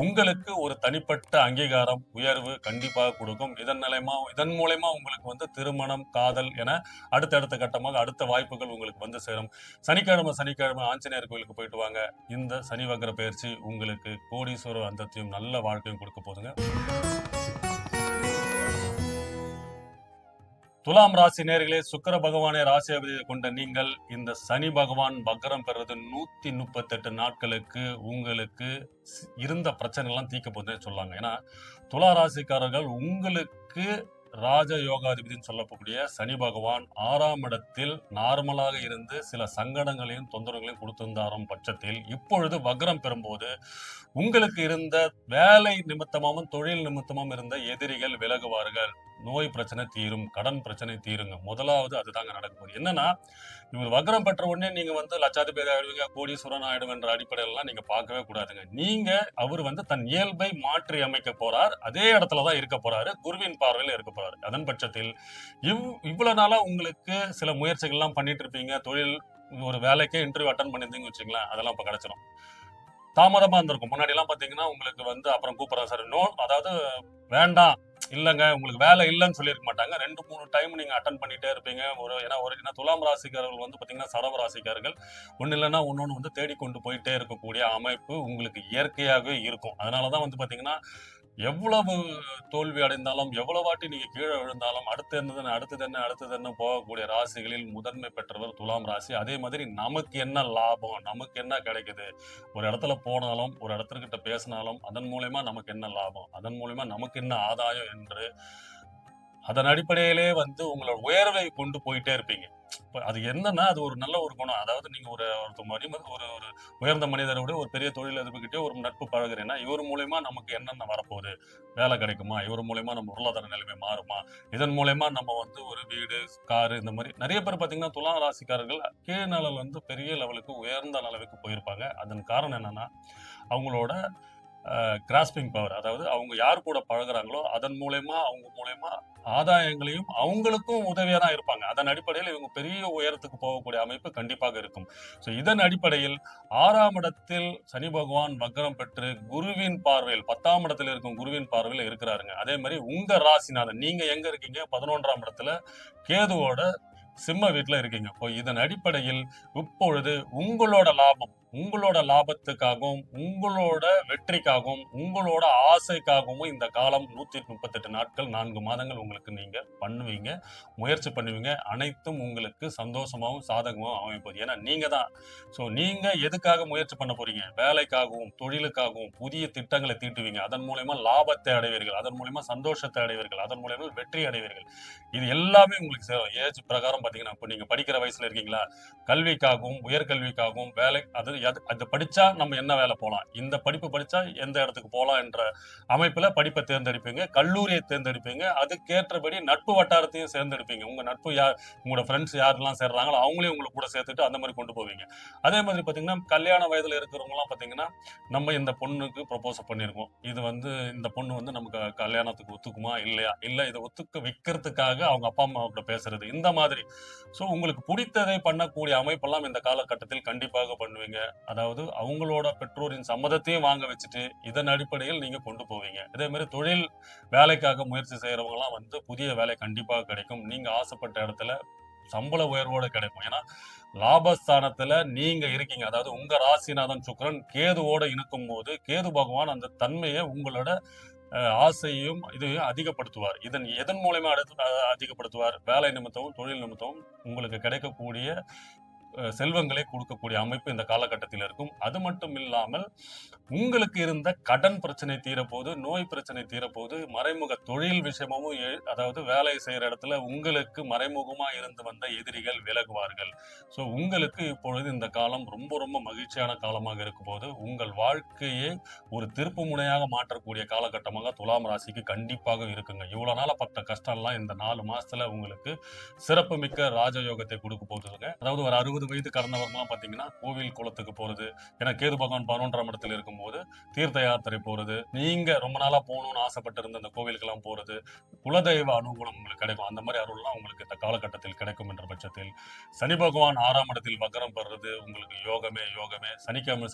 உங்களுக்கு ஒரு தனிப்பட்ட அங்கீகாரம், உயர்வு கண்டிப்பாக கொடுக்கும். இதன் மூலயமா உங்களுக்கு வந்து திருமணம், காதல் என அடுத்தடுத்த கட்டமாக அடுத்த வாய்ப்புகள் உங்களுக்கு வந்து சேரும். சனிக்கிழமை ஆஞ்சநேயர் கோயிலுக்கு போயிட்டு வாங்க. இந்த சனி வக்ர பயிற்சி உங்களுக்கு கோடீஸ்வர அந்தத்தையும் நல்ல வாழ்க்கையும் கொடுக்க போதுங்க. துலாம் ராசி நேர்களே, சுக்கிர பகவானை ராசியாதிபதியை கொண்ட நீங்கள் இந்த சனி பகவான் வக்ரம் பெறுறது 138 நாட்களுக்கு உங்களுக்கு இருந்த பிரச்சனை எல்லாம் தீர்க்க போதுன்னு சொல்லாங்க. ஏன்னா துலா ராசிக்காரர்கள் உங்களுக்கு ராஜ யோகாதிபதினு சொல்லக்கூடிய சனி பகவான் 6ஆம் இடத்தில் நார்மலாக இருந்து சில சங்கடங்களையும் தொந்தரவுகளையும் கொடுத்திருந்தாரும் பட்சத்தில் இப்பொழுது வக்ரம் பெறும்போது உங்களுக்கு இருந்த வேலை நிமித்தமும் தொழில் நிமித்தமும் இருந்த எதிரிகள் விலகுவார்கள், நோய் பிரச்சனை தீரும், கடன் பிரச்சனை தீருங்க. முதலாவது அதுதாங்க நடக்க போகுது. என்னன்னா இவர் வக்ரம் பெற்ற உடனே நீங்க வந்து லட்சாதிபதி ஆயிடுவீங்க, கோடீஸ்வரன் ஆயிடுவேன்ற அடிப்படையிலாம் நீங்க பார்க்கவே கூடாதுங்க. அவர் வந்து தன் இயல்பை மாற்றி அமைக்க போறார். அதே இடத்துலதான் இருக்க போறாரு, குருவின் பார்வையில் இருக்க போறாரு. அதன் பட்சத்தில் இவ்வளவு நாளா உங்களுக்கு சில முயற்சிகள் எல்லாம் பண்ணிட்டு இருப்பீங்க, தொழில் ஒரு வேலைக்கே இன்டர்வியூ அட்டன் பண்ணிருந்தீங்கன்னு வச்சுங்களேன், அதெல்லாம் இப்ப கிடைச்சிடும். தாமதமா இருந்திருக்கும். முன்னாடி எல்லாம் பாத்தீங்கன்னா உங்களுக்கு வந்து அப்புறம் கூப்பிடுறேன் சார், அதாவது வேண்டாம், இல்லங்க உங்களுக்கு வேலை இல்லைன்னு சொல்லியிருக்க மாட்டாங்க. 2-3 டைம் நீங்க அட்டன் பண்ணிட்டே இருப்பீங்க. ஏன்னா துலாம் ராசிக்காரர்கள் வந்து பாத்தீங்கன்னா சரவ ராசிக்காரர்கள் ஒண்ணு இல்லைன்னா ஒன்னொன்னு வந்து தேடிக்கொண்டு போயிட்டே இருக்கக்கூடிய அமைப்பு உங்களுக்கு இயற்கையாகவே இருக்கும். அதனாலதான் வந்து பாத்தீங்கன்னா எவ்வளவு தோல்வி அடைந்தாலும், எவ்வளவு வாட்டி நீங்க கீழே விழுந்தாலும் அடுத்தது என்ன போகக்கூடிய ராசிகளில் முதன்மை பெற்றவர் துலாம் ராசி. அதே மாதிரி நமக்கு என்ன லாபம், நமக்கு என்ன கிடைக்குது, ஒரு இடத்துல போனாலும், ஒரு இடத்துக்கிட்ட பேசினாலும் அதன் மூலயமா நமக்கு என்ன லாபம், அதன் மூலயமா நமக்கு என்ன ஆதாயம் என்று அதன் அடிப்படையிலே வந்து உங்களோட உயர்வை கொண்டு போயிட்டே இருப்பீங்க. அது என்னன்னா அது ஒரு நல்ல ஒரு குணம். அதாவது நீங்க ஒரு ஒரு உயர்ந்த மனிதரை விட ஒரு பெரிய தொழிலதிபர்கிட்டே ஒரு நட்பு பழகுறேன்னா இவர் மூலயமா நமக்கு என்னென்ன வரப்போகுது, வேலை கிடைக்குமா, இவர் மூலயமா நம்ம பொருளாதார நிலைமை மாறுமா, இதன் மூலயமா நம்ம வந்து ஒரு வீடு, காரு, இந்த மாதிரி நிறைய பேர் பாத்தீங்கன்னா துலா ராசிக்காரர்கள் கீழ் நிலையில வந்து பெரிய லெவலுக்கு உயர்ந்த அளவுக்கு போயிருப்பாங்க. அதன் காரணம் என்னன்னா அவங்களோட கிராஸ்பிங் பவர், அதாவது அவங்க யார் கூட பழகுறாங்களோ அதன் மூலயமா அவங்க மூலயமா ஆதாயங்களையும் அவங்களுக்கும் உதவியா தான் இருப்பாங்க. அதன் அடிப்படையில் இவங்க பெரிய உயரத்துக்கு போகக்கூடிய அமைப்பு கண்டிப்பாக இருக்கும். ஸோ இதன் அடிப்படையில் 6ஆம் இடத்தில் சனி பகவான் வக்ரம் பெற்று குருவின் பார்வையில் 10ஆம் இடத்தில் இருக்கும் குருவின் பார்வையில் இருக்கிறாருங்க. அதே மாதிரி உங்க ராசிநாதன் நீங்க எங்க இருக்கீங்க, 11ஆம் இடத்துல கேதுவோட சிம்ம வீட்டுல இருக்கீங்க. இப்போ இதன் அடிப்படையில் இப்பொழுது உங்களோட லாபம், உங்களோட லாபத்துக்காகவும் உங்களோட வெற்றிக்காகவும் உங்களோட ஆசைக்காகவும் இந்த காலம் 138 நாட்கள் 4 மாதங்கள் உங்களுக்கு நீங்க பண்ணுவீங்க, முயற்சி பண்ணுவீங்க. அனைத்தும் உங்களுக்கு சந்தோஷமாகவும் சாதகமாகவும் அமைப்பது. ஏன்னா நீங்க தான். ஸோ நீங்க எதுக்காக முயற்சி பண்ண போறீங்க? வேலைக்காகவும் தொழிலுக்காகவும் புதிய திட்டங்களை தீட்டுவீங்க. அதன் மூலயமா லாபத்தை அடைவீர்கள், அதன் மூலயமா சந்தோஷத்தை அடைவீர்கள், அதன் மூலயமா வெற்றி அடைவீர்கள். இது எல்லாமே உங்களுக்கு சேரும். ஏஜ் பிரகாரம் பாத்தீங்கன்னா, இப்போ நீங்க படிக்கிற வயசுல இருக்கீங்களா, கல்விக்காகவும் உயர்கல்விக்காகவும் வேலை அது படிச்சா நம்ம என்ன வேலை போகலாம், இந்த படிப்பு படிச்சா எந்த இடத்துக்கு போகலாம் என்ற அமைப்புல படிப்பை தேர்ந்தெடுப்பீங்க, கல்லூரியை தேர்ந்தெடுப்பீங்க. அதுக்கேற்றபடி நட்பு வட்டாரத்தையும் தேர்ந்தெடுப்பீங்க. உங்க நட்பு யார், உங்களோட ஃப்ரெண்ட்ஸ் யாரெல்லாம் சேர்றாங்களோ அவங்களையும் உங்களை கூட சேர்த்துட்டு அந்த மாதிரி கொண்டு போவீங்க. அதே மாதிரி பாத்தீங்கன்னா, கல்யாண வயதுல இருக்கிறவங்க எல்லாம் பாத்தீங்கன்னா, நம்ம இந்த பொண்ணுக்கு ப்ரொபோஸ் பண்ணிருக்கோம், இது இந்த பொண்ணு நமக்கு கல்யாணத்துக்கு ஒத்துக்குமா இல்லையா, இல்ல இதை ஒத்துக்க வைக்கிறதுக்காக அவங்க அப்பா அம்மா கூட பேசுறது, இந்த மாதிரி. ஸோ உங்களுக்கு பிடித்ததை பண்ணக்கூடிய அமைப்பெல்லாம் இந்த காலகட்டத்தில் கண்டிப்பாக பண்ணுவீங்க. அதாவது அவங்களோட பெற்றோரின் சம்மதத்தையும் வாங்க வச்சுட்டு இதன் அடிப்படையில் நீங்க கொண்டு போவீங்க. இதே மாதிரி தொழில் வேலைக்காக முயற்சி செய்யறவங்க எல்லாம் புதிய வேலை கண்டிப்பாக கிடைக்கும். நீங்க ஆசைப்பட்ட இடத்துல சம்பள உயர்வோட கிடைக்கும். ஏன்னா லாபஸ்தானத்துல நீங்க இருக்கீங்க. அதாவது உங்க ராசிநாதன் சுக்கிரன் கேதுவோட இணைக்கும் போது கேது பகவான் அந்த தன்மையை உங்களோட ஆசையும் இதையும் அதிகப்படுத்துவார். எதன் மூலமா அதிகப்படுத்துவார்? வேலை நிமித்தமும் தொழில் நிமித்தமும் உங்களுக்கு கிடைக்கக்கூடிய செல்வங்களை கொடுக்கக்கூடிய அமைப்பு இந்த காலகட்டத்தில் இருக்கும். அது மட்டும் இல்லாமல் உங்களுக்கு இருந்த கடன் பிரச்சனை தீரப்போது, நோய் பிரச்சனை தீரப்போது, மறைமுக தொழில் விஷயமும் அதாவது வேலை செய்யற இடத்துல உங்களுக்கு மறைமுகமா இருந்து வந்த எதிரிகள் விலகுவார்கள். ஸோ உங்களுக்கு இப்பொழுது இந்த காலம் ரொம்ப ரொம்ப மகிழ்ச்சியான காலமாக இருக்கும் போது உங்கள் வாழ்க்கையை ஒரு திருப்பு முனையாக மாற்றக்கூடிய காலகட்டமாக துலாம் ராசிக்கு கண்டிப்பாக இருக்குங்க. இவ்வளவு நாள பட்ட கஷ்டம்லாம் இந்த 4 மாசத்துல உங்களுக்கு சிறப்பு மிக்க ராஜயோகத்தை கொடுக்க போகுதுங்க. அதாவது ஒரு 60 வயது கடந்தவர்கள்லாம் பாத்தீங்கன்னா கோவில் குளத்துக்கு போறது, ஏன்னா கேது பகவான் 11ஆம் இடத்துல இருக்கும்போது தீர்த்த யாத்திரை போறது, நீங்க ரொம்ப நாளா போகணும்னு ஆசைப்பட்டு இருந்த அந்த கோவிலுக்கெல்லாம் போறது, குலதெய்வ அனுகூலம் உங்களுக்கு கிடைக்கும். அந்த மாதிரி அருள்லாம் உங்களுக்கு இந்த காலகட்டத்தில் கிடைக்கும் என்ற பட்சத்தில் சனி பகவான் 6ஆம் இடத்தில் வக்கரம் பெறுறது உங்களுக்கு யோகமே யோகமே. சனிக்கிழமை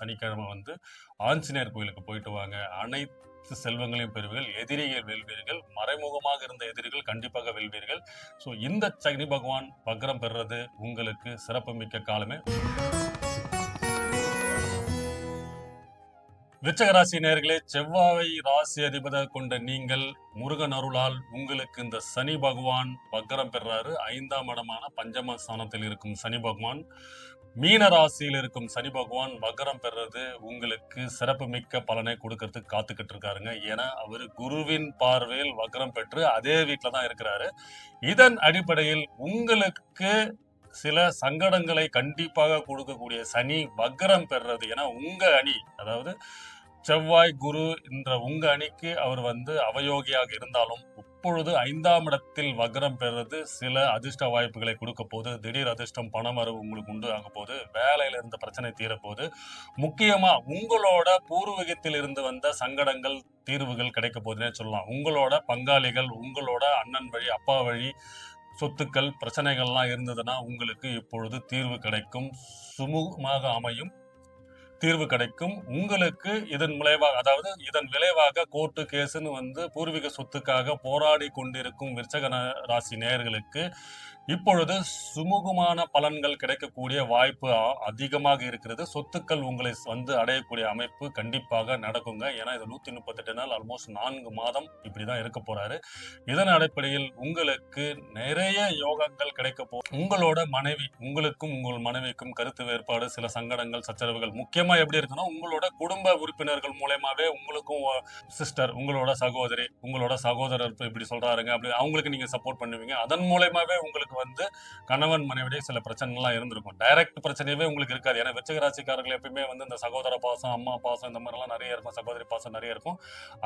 ஆஞ்சநேயர் கோயிலுக்கு போயிட்டு வாங்க. அனைத்து செல்வங்களையும் பெறுவீர்கள், எதிரிகள் வெல்வீர்கள், மறைமுகமாக இருந்த எதிரிகள் கண்டிப்பாக வெல்வீர்கள். ஸோ இந்த சனி பகவான் வக்ரம் பெறுறது உங்களுக்கு சிறப்பு மிக்க காலமே. விருச்சிக ராசி நேயர்களே, செவ்வாய் ராசி அதிபதி கொண்ட நீங்கள் முருகன் அருளால் உங்களுக்கு இந்த சனி பகவான் வக்ரம் பெறாரு. 5ஆம் இடமான பஞ்சம ஸ்தானத்தில் இருக்கும் சனி பகவான், மீன ராசியில் இருக்கும் சனி பகவான் வக்ரம் பெறது உங்களுக்கு சிறப்பு மிக்க பலனை கொடுக்கறதுக்கு காத்துக்கிட்டு இருக்காருங்க. ஏன்னா அவரு குருவின் பார்வையில் வக்ரம் பெற்று அதே வீட்டுல தான் இருக்கிறாரு. இதன் அடிப்படையில் உங்களுக்கு சில சங்கடங்களை கண்டிப்பாக கொடுக்கக்கூடிய சனி வக்ரம் பெறது. ஏன்னா உங்க அணி, அதாவது செவ்வாய் குரு என்ற உங்க அணிக்கு அவர் அவயோகியாக இருந்தாலும் இப்பொழுது 5ஆம் இடத்தில் வக்ரம் பெறுறது சில அதிர்ஷ்ட வாய்ப்புகளை கொடுக்க போது, திடீர் அதிர்ஷ்டம் பணமரவு உங்களுக்கு உண்டு ஆக போது, வேலையில இருந்த பிரச்சனை தீரப்போது, முக்கியமா உங்களோட பூர்வீகத்தில் இருந்து வந்த சங்கடங்கள் தீர்வுகள் கிடைக்க போதுன்னே சொல்லலாம். உங்களோட பங்காளிகள், உங்களோட அண்ணன் வழி அப்பா வழி சொத்துக்கள் பிரச்சனைகள்லாம் இருந்ததுன்னா உங்களுக்கு இப்பொழுது தீர்வு கிடைக்கும், சுமூகமாக அமையும், தீர்வு கிடைக்கும். உங்களுக்கு இதன் விளைவாக, அதாவது இதன் விளைவாக கோர்ட்டு கேஸ்ன்னு பூர்வீக சொத்துக்காக போராடி கொண்டிருக்கும் விருச்சிக ராசி நேயர்களுக்கு இப்பொழுது சுமூகமான பலன்கள் கிடைக்கக்கூடிய வாய்ப்பு அதிகமாக இருக்கிறது. சொத்துக்கள் உங்களை அடையக்கூடிய அமைப்பு கண்டிப்பாக நடக்குங்க. ஏன்னா இது 138 நாள், ஆல்மோஸ்ட் 4 மாதம் இப்படிதான் இருக்க போறாரு. இதன் அடிப்படையில் உங்களுக்கு நிறைய யோகங்கள் கிடைக்க உங்களோட மனைவி, உங்களுக்கும் உங்கள் மனைவிக்கும் கருத்து வேறுபாடு, சில சங்கடங்கள், சச்சரவுகள் முக்கியமா எப்படி இருக்குன்னா உங்களோட குடும்ப உறுப்பினர்கள் மூலமாவே உங்களுக்கும் சிஸ்டர், உங்களோட சகோதரி, உங்களோட சகோதரர் இப்படி சொல்றாருங்க அப்படி அவங்களுக்கு நீங்க சப்போர்ட் பண்ணுவீங்க. அதன் மூலமாவே உங்களுக்கு கணவன் மனைவிடைய சில பிரச்சனைலாம் இருந்திருக்கும். டைரக்ட் பிரச்சனையவே உங்களுக்கு இருக்காது. ஏன்னா விருச்சிக ராசிக்காரர்கள் எப்பயுமே இந்த சகோதர பாசம், அம்மா பாசம், இந்த மாதிரி எல்லாம் நிறைய இருக்கும், சகோதரி பாசம் நிறைய இருக்கும்.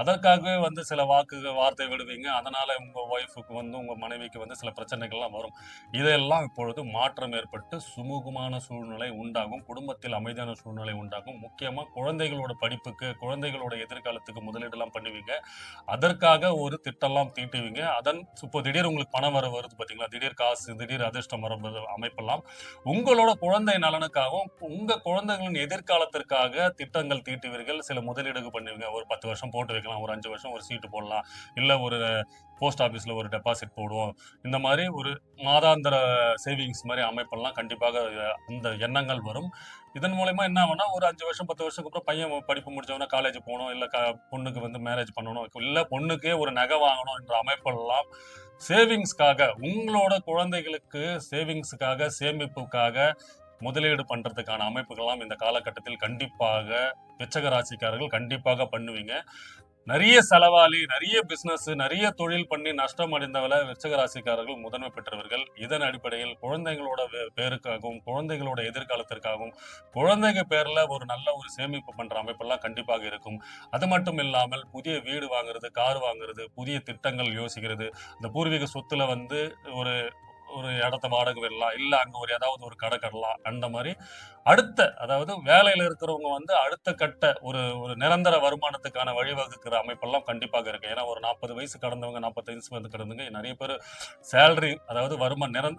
அதற்காகவே சில வார்த்தை விடுவீங்க. அதனால உங்க ஒய்ஃபுக்கு உங்க மனைவிக்கு சில பிரச்சனைகள்லாம் வரும். இதெல்லாம் இப்பொழுது மாற்றம் ஏற்பட்டு சுமூகமான சூழ்நிலை உண்டாகும், குடும்பத்தில் அமைதியான சூழ்நிலை உண்டாகும். முக்கியமா குழந்தைகளோட படிப்புக்கு, குழந்தைகளோட எதிர்காலத்துக்கு முதலீடுலாம் பண்ணுவீங்க. அதற்காக ஒரு திட்டம்லாம் தீட்டுவீங்க. இப்போ திடீர் உங்களுக்கு பணம் வருது பாத்தீங்களா, திடீர் காசு, திடீர் அதிர்ஷ்டம் அமைப்பெல்லாம் உங்களோட குழந்தை நலனுக்காகவும் உங்க குழந்தைகளின் எதிர்காலத்திற்காக திட்டங்கள் தீட்டுவீர்கள். சில முதலீடு பண்ணுவீங்க. ஒரு 10 வருஷம் போட்டு வைக்கலாம், ஒரு 5 வருஷம் ஒரு சீட்டு போடலாம், இல்ல ஒரு போஸ்ட் ஆஃபீஸ்ல ஒரு டெபாசிட் போடுவோம். இந்த மாதிரி ஒரு மாதாந்திர சேவிங்ஸ் மாதிரி அமைப்பெல்லாம் கண்டிப்பாக அந்த எண்ணங்கள் வரும். இதன் மூலயமா என்ன ஆகும்னா, ஒரு 5 வருஷம் 10 வருஷத்துக்கு அப்புறம் பையன் படிப்பு முடிச்சவொடனே காலேஜ் போணும், இல்ல பொண்ணுக்கு வந்து மேரேஜ் பண்ணணும், இல்ல பொண்ணுக்கே ஒரு நகை வாங்கணும் என்ற அமைப்பெல்லாம் சேவிங்ஸ்க்காக, உங்களோட குழந்தைகளுக்கு சேவிங்ஸுக்காக, சேமிப்புக்காக முதலீடு பண்றதுக்கான அமைப்புகள்லாம் இந்த காலகட்டத்தில் கண்டிப்பாக விருச்சிக ராசிக்காரர்கள் கண்டிப்பாக பண்ணுவீங்க. நிறைய செலவாளி, நிறைய பிசினஸ், நிறைய தொழில் பண்ணி நஷ்டம் அடைந்தவள விருச்சிக ராசிக்காரர்கள் முதன்மை பெற்றவர்கள். இதன் அடிப்படையில் குழந்தைகளோட பேருக்காகவும், குழந்தைகளோட எதிர்காலத்திற்காகவும், குழந்தைங்க பேர்ல ஒரு நல்ல ஒரு சேமிப்பு பண்ற அமைப்பெல்லாம் கண்டிப்பாக இருக்கும். அது மட்டும் இல்லாமல் புதிய வீடு வாங்குறது, கார் வாங்குறது, புதிய திட்டங்கள் யோசிக்கிறது, இந்த பூர்வீக சொத்துல வந்து ஒரு ஒரு இடத்த வாடகை விடலாம், இல்ல அங்க ஒரு ஏதாவது ஒரு கடை கட்டலாம். அந்த மாதிரி அதாவது வேலையில இருக்கிறவங்க வந்து அடுத்த கட்ட ஒரு ஒரு நிரந்தர வருமானத்துக்கான வழிவகுக்கிற அமைப்பெல்லாம் கண்டிப்பாக இருக்கு. ஏன்னா ஒரு 40 வயசு கடந்தவங்க, 45 வயசு கடந்தவங்க நிறைய பேர் சேலரி, அதாவது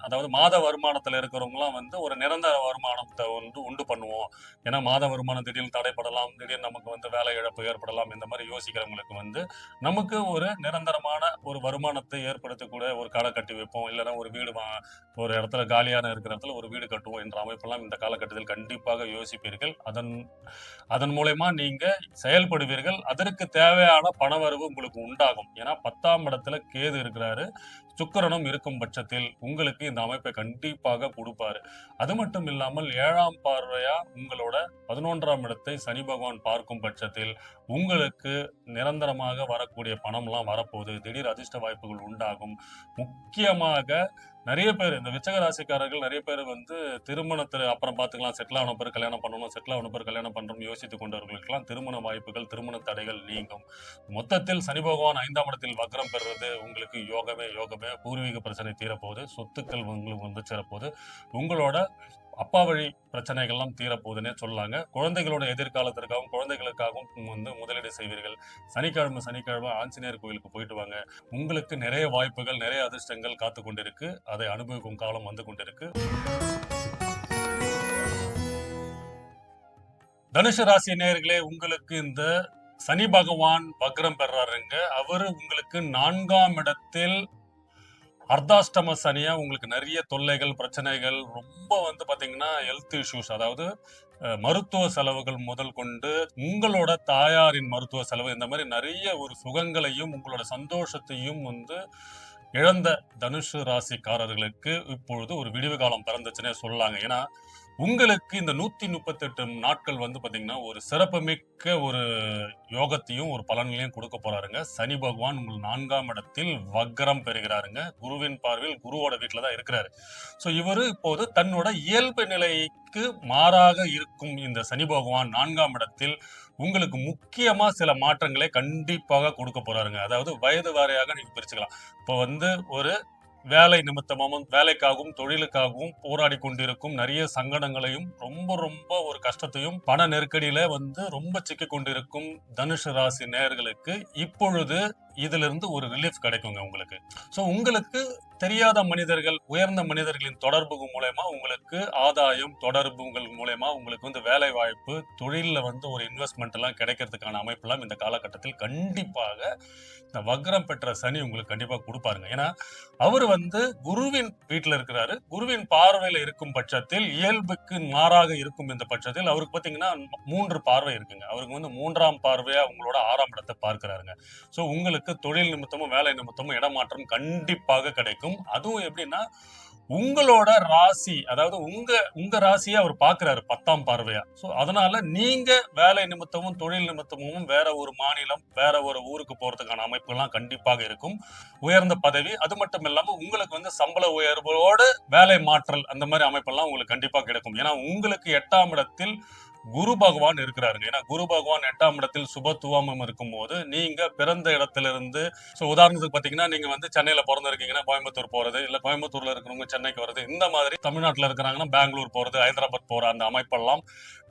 அதாவது மாத வருமானத்துல இருக்கிறவங்கலாம் வந்து ஒரு நிரந்தர வருமானத்தை வந்து உண்டு பண்ணுவோம். ஏன்னா மாத வருமானம் திடீர்னு தடைப்படலாம், திடீர்னு நமக்கு வந்து வேலை இழப்பு ஏற்படலாம். இந்த மாதிரி யோசிக்கிறவங்களுக்கு வந்து நமக்கு ஒரு நிரந்தரமான ஒரு வருமானத்தை ஏற்படுத்தக்கூடிய ஒரு கடை கட்டி வைப்போம், இல்லைன்னா ஒரு வீடு ஒரு இடத்துல காலியான இருக்கிற இடத்துல ஒரு வீடு கட்டுவோம் என்ற அமைப்பெல்லாம் இந்த காலகட்டத்தில் கண்டிப்பாக யோசிப்பீர்கள். அதன் அதன் மூலயமா நீங்க செயல்படுவீர்கள். அதற்கு தேவையான பணவரவு உங்களுக்கு உண்டாகும். ஏன்னா 10ஆம் இடத்துல கேது இருக்கிறாரு, சுக்கிரனும் இருக்கும் பட்சத்தில் உங்களுக்கு இந்த அமைப்பை கண்டிப்பாக கொடுப்பாரு. அது மட்டும் இல்லாமல் 7ஆம் பார்வையா உங்களோட 11ஆம் இடத்தை சனி பகவான் பார்க்கும் பட்சத்தில் உங்களுக்கு நிரந்தரமாக வரக்கூடிய பணம்லாம் வரப்போகுது. திடீர் அதிர்ஷ்ட வாய்ப்புகள் உண்டாகும். முக்கியமாக நிறைய பேர் இந்த விருச்சிக ராசிக்காரர்கள் நிறைய பேர் வந்து திருமணத்துல அப்புறம் பார்த்துக்கலாம், செட்டில் ஆன பிறகு கல்யாணம் பண்ணணும், செட்டில் ஆன பிறகு கல்யாணம் பண்றோம்னு யோசித்துக் கொண்டவர்களுக்கெல்லாம் திருமண வாய்ப்புகள், திருமண தடைகள் நீங்கும். மொத்தத்தில் சனி பகவான் 5ஆம் இடத்தில் வக்ரம் பெறுறது உங்களுக்கு யோகமே யோகமே. பூர்வீக பிரச்சனை தீரப்போகுது, சொத்துக்கள் உங்களுக்கு வந்து சேரப்போகுது, உங்களோட அப்பா வழி பிரச்சனைகள்லாம் தீரப்போகுதுன்னே சொல்லலாங்க. குழந்தைகளோட எதிர்காலத்திற்காகவும் குழந்தைகளுக்காகவும் வந்து முதலீடு செய்வீர்கள். சனிக்கிழமை சனிக்கிழமை ஆஞ்சநேயர் கோயிலுக்கு போயிட்டு வாங்க. உங்களுக்கு நிறைய வாய்ப்புகள், நிறைய அதிர்ஷ்டங்கள் காத்து கொண்டிருக்கு. அதை அனுபவிக்கும் காலம் வந்து கொண்டிருக்கு. தனுசு ராசி நேயர்களே, உங்களுக்கு இந்த சனி பகவான் வக்ரம் பெறாருங்க. அவரு உங்களுக்கு 4ஆம் இடத்தில் அர்த்தாஷ்டம சனியா உங்களுக்கு நிறைய தொல்லைகள், பிரச்சனைகள், ரொம்ப வந்து பாத்தீங்கன்னா ஹெல்த் இஷ்யூஸ், அதாவது மருத்துவ செலவுகள் முதல் கொண்டு உங்களோட தாயாரின் மருத்துவ செலவு, இந்த மாதிரி நிறைய ஒரு சுகங்களையும் உங்களோட சந்தோஷத்தையும் வந்து இழந்த தனுஷு ராசிக்காரர்களுக்கு இப்பொழுது ஒரு விடிவு காலம் பிறந்துச்சுன்னே சொல்லலாங்க. ஏன்னா உங்களுக்கு இந்த 138 நாட்கள் வந்து பாத்தீங்கன்னா ஒரு சிறப்புமிக்க ஒரு யோகத்தையும் ஒரு பலன்களையும் கொடுக்க போறாருங்க. சனி பகவான் உங்கள் 4ஆம் இடத்தில் வக்ரம் பெறுகிறாருங்க. குருவின் பார்வையில் குருவோட வீட்டுல தான் இருக்கிறாரு. சோ இவரு இப்போது தன்னோட இயல்பு நிலைக்கு மாறாக இருக்கும் இந்த சனி பகவான் 4ஆம் இடத்தில் உங்களுக்கு முக்கியமா சில மாற்றங்களை கண்டிப்பாக கொடுக்க போறாருங்க. அதாவது வயது வாரியாக நீங்க பிரிச்சுக்கலாம். இப்போ வந்து ஒரு வேலை நிமித்தமாகவும் வேலைக்காகவும் தொழிலுக்காகவும் போராடி கொண்டிருக்கும் நிறைய சங்கடங்களையும் ரொம்ப ரொம்ப ஒரு கஷ்டத்தையும் பண நெருக்கடியில வந்து ரொம்ப சிக்கி கொண்டிருக்கும் தனுஷு ராசி நேயர்களுக்கு இப்பொழுது இதுல இருந்து ஒரு ரிலீஃப் கிடைக்குங்க உங்களுக்கு. சோ உங்களுக்கு தெரியாத மனிதர்கள், உயர்ந்த மனிதர்களின் தொடர்பு மூலயமா உங்களுக்கு ஆதாயம், தொடர்புகள் மூலயமா உங்களுக்கு வந்து வேலை வாய்ப்பு, தொழில வந்து ஒரு இன்வெஸ்ட்மெண்ட் எல்லாம் கிடைக்கிறதுக்கான அமைப்பு எல்லாம் இந்த காலகட்டத்தில் கண்டிப்பாக இந்த வக்ரம் பெற்ற சனி உங்களுக்கு கண்டிப்பா கொடுப்பாருங்க. ஏன்னா அவரு வந்து குருவின் வீட்டுல இருக்கிறாரு. குருவின் பார்வையில இருக்கும் பட்சத்தில் இயல்புக்கு மாறாக இருக்கும் இந்த பட்சத்தில் அவருக்கு பாத்தீங்கன்னா 3 பார்வை இருக்குங்க. அவருக்கு வந்து 3ஆம் பார்வையா உங்களோட 6ஆம் இடத்தை பார்க்கிறாருங்க. சோ உங்களுக்கு தொழில் நிமித்தமும் வேலை நிமித்தமும் இடமாற்றம் கண்டிப்பாக கிடைக்கும். அதுவும் எப்படின்னா உங்களோட ராசி, அதாவது உங்க ராசியை அவர் பார்க்கிறாரு 10ஆம் பார்வையா. சோ அதனால நீங்க வேலை நிமித்தமும் தொழில் நிமித்தமும் வேற ஒரு மாநிலம், வேற ஒரு ஊருக்கு போறதுக்கான அமைப்புகள்லாம் கண்டிப்பாக இருக்கும். உயர்ந்த பதவி, அது மட்டும் இல்லாம உங்களுக்கு வந்து சம்பள உயர்வோடு வேலை மாற்றல், அந்த மாதிரி அமைப்பெல்லாம் உங்களுக்கு கண்டிப்பா கிடைக்கும். ஏன்னா உங்களுக்கு 8ஆம் இடத்தில் குரு பகவான் இருக்கிறாருங்க. ஏன்னா குரு பகவான் 8ஆம் இடத்தில் சுபத்துவமும் இருக்கும் போது நீங்க பிறந்த இடத்திலிருந்து, உதாரணத்துக்கு பாத்தீங்கன்னா நீங்க வந்து சென்னையில பிறந்திருக்கீங்கன்னா கோயம்புத்தூர் போறது, இல்ல கோயம்புத்தூர்ல இருக்கிறவங்க சென்னைக்கு வருது, இந்த மாதிரி தமிழ்நாட்டுல இருக்கிறாங்கன்னா பெங்களூர் போறது, ஹைதராபாத் போற அந்த அமைப்பெல்லாம்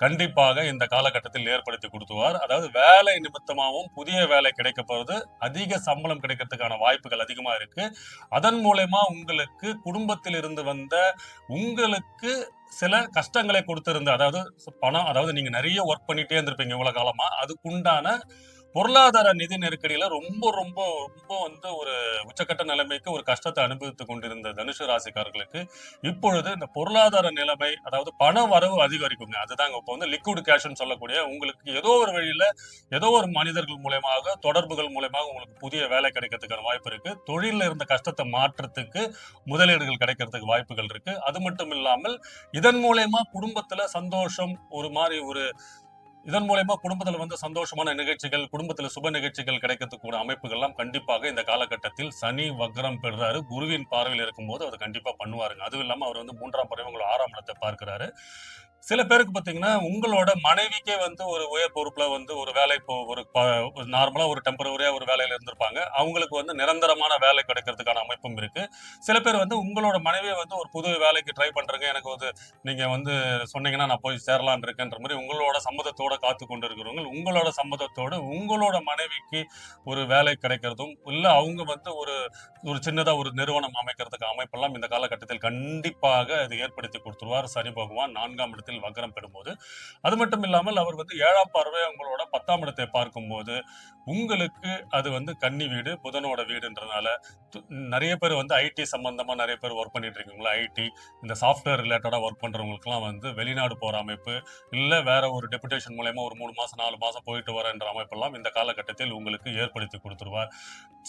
கண்டிப்பாக இந்த காலகட்டத்தில் ஏற்படுத்தி கொடுத்துவார். அதாவது வேலை நிமித்தமாகவும் புதிய வேலை கிடைக்க போறது, அதிக சம்பளம் கிடைக்கிறதுக்கான வாய்ப்புகள் அதிகமா இருக்கு. அதன் மூலமா உங்களுக்கு குடும்பத்தில் இருந்து வந்த உங்களுக்கு சில கஷ்டங்களை கொடுத்திருந்த, அதாவது பணம், அதாவது நீங்க நிறைய ஒர்க் பண்ணிட்டே இருந்திருப்பீங்க இவ்வளவு காலமா, அதுக்குண்டான பொருளாதார நிதி நெருக்கடியில ரொம்ப ரொம்ப ரொம்ப வந்து ஒரு உச்சக்கட்ட நிலைமைக்கு ஒரு கஷ்டத்தை அனுபவித்துக் கொண்டிருந்த தனுசு ராசிக்காரர்களுக்கு இப்பொழுது இந்த பொருளாதார நிலைமை, அதாவது பண வரவு அதிகரிக்குங்க. அதுதாங்க இப்போ வந்து லிக்விட் கேஷ்னு சொல்லக்கூடிய உங்களுக்கு ஏதோ ஒரு வழியில ஏதோ ஒரு மனிதர்கள் மூலயமாக தொடர்புகள் மூலயமாக உங்களுக்கு புதிய வேலை கிடைக்கிறதுக்கான வாய்ப்பு இருக்கு. தொழில இருந்த கஷ்டத்தை மாற்றத்துக்கு முதலீடுகள் கிடைக்கிறதுக்கு வாய்ப்புகள் இருக்கு. அது மட்டும் இல்லாமல் இதன் மூலயமா குடும்பத்துல சந்தோஷம் ஒரு மாதிரி ஒரு இதன் மூலயமா குடும்பத்துல வந்து சந்தோஷமான நிகழ்ச்சிகள், குடும்பத்துல சுப நிகழ்ச்சிகள் கிடைக்கிறதுக்கு கூட அமைப்புகள்லாம் கண்டிப்பாக இந்த காலகட்டத்தில் சனி வக்ரம் பெறுறாரு. குருவின் பார்வையில் இருக்கும்போது அது கண்டிப்பா பண்ணுவாருங்க. அதுவும் இல்லாம அவர் வந்து 3ஆம் பார்வை உங்களோட 6ஆம் இடத்தை பார்க்கிறாரு. சில பேருக்கு பாத்தீங்கன்னா, உங்களோட மனைவிக்கே வந்து ஒரு உயர் பொறுப்புல வந்து ஒரு வேலை இப்போ ஒரு நார்மலா ஒரு டெம்பரவரியா ஒரு வேலையில இருந்திருப்பாங்க. அவங்களுக்கு வந்து நிரந்தரமான வேலை கிடைக்கிறதுக்கான அமைப்பும் இருக்கு. சில பேர் வந்து உங்களோட மனைவியே வந்து ஒரு புது வேலைக்கு ட்ரை பண்றேங்க. எனக்கு வந்து நீங்க வந்து சொன்னீங்கன்னா நான் போய் சேரலான்னு இருக்கேன்ற மாரி உங்களோட சம்மதத்தோட காத்துக் கொண்டு இருக்கிறவங்க, உங்களோட சம்மதத்தோட உங்களோட மனைவிக்கு ஒரு வேலை கிடைக்கிறதும், இல்ல அவங்க வந்து ஒரு ஒரு சின்னதா ஒரு நிறுவனம் அமைக்கிறதுக்கு அமைப்பெல்லாம் இந்த காலகட்டத்தில் கண்டிப்பாக அது ஏற்படுத்தி கொடுத்துருவார் சனி பகவான் 4ஆம் இடத்தில் வக்ரம் பெறும்போது. அது மட்டும் இல்லாமல் அவர் வந்து 7ஆம் பார்வை உங்களோட 10ஆம் இடத்தை பார்க்கும்போது உங்களுக்கு அது வந்து கன்னி வீடு, புதனோட வீடுன்றதுனால து நெறைய பேர் வந்து ஐடி சம்பந்தமா நெறைய பேர் ஒர்க் பண்ணிட்டு இருக்கீங்களா? ஐடி இந்த சாஃப்ட்வேர் ரிலேட்டடா ஒர்க் பண்றவங்களுக்குலாம் வந்து வெளிநாடு போற அமைப்பு, இல்ல வேற ஒரு டெபுடேஷன் மூலியமா ஒரு 3 மாசம், 4 மாசம் போயிட்டு வரேன்ற அமைப்பெல்லாம் இந்த காலகட்டத்தில் உங்களுக்கு ஏற்படுத்தி குடுத்துருவார்.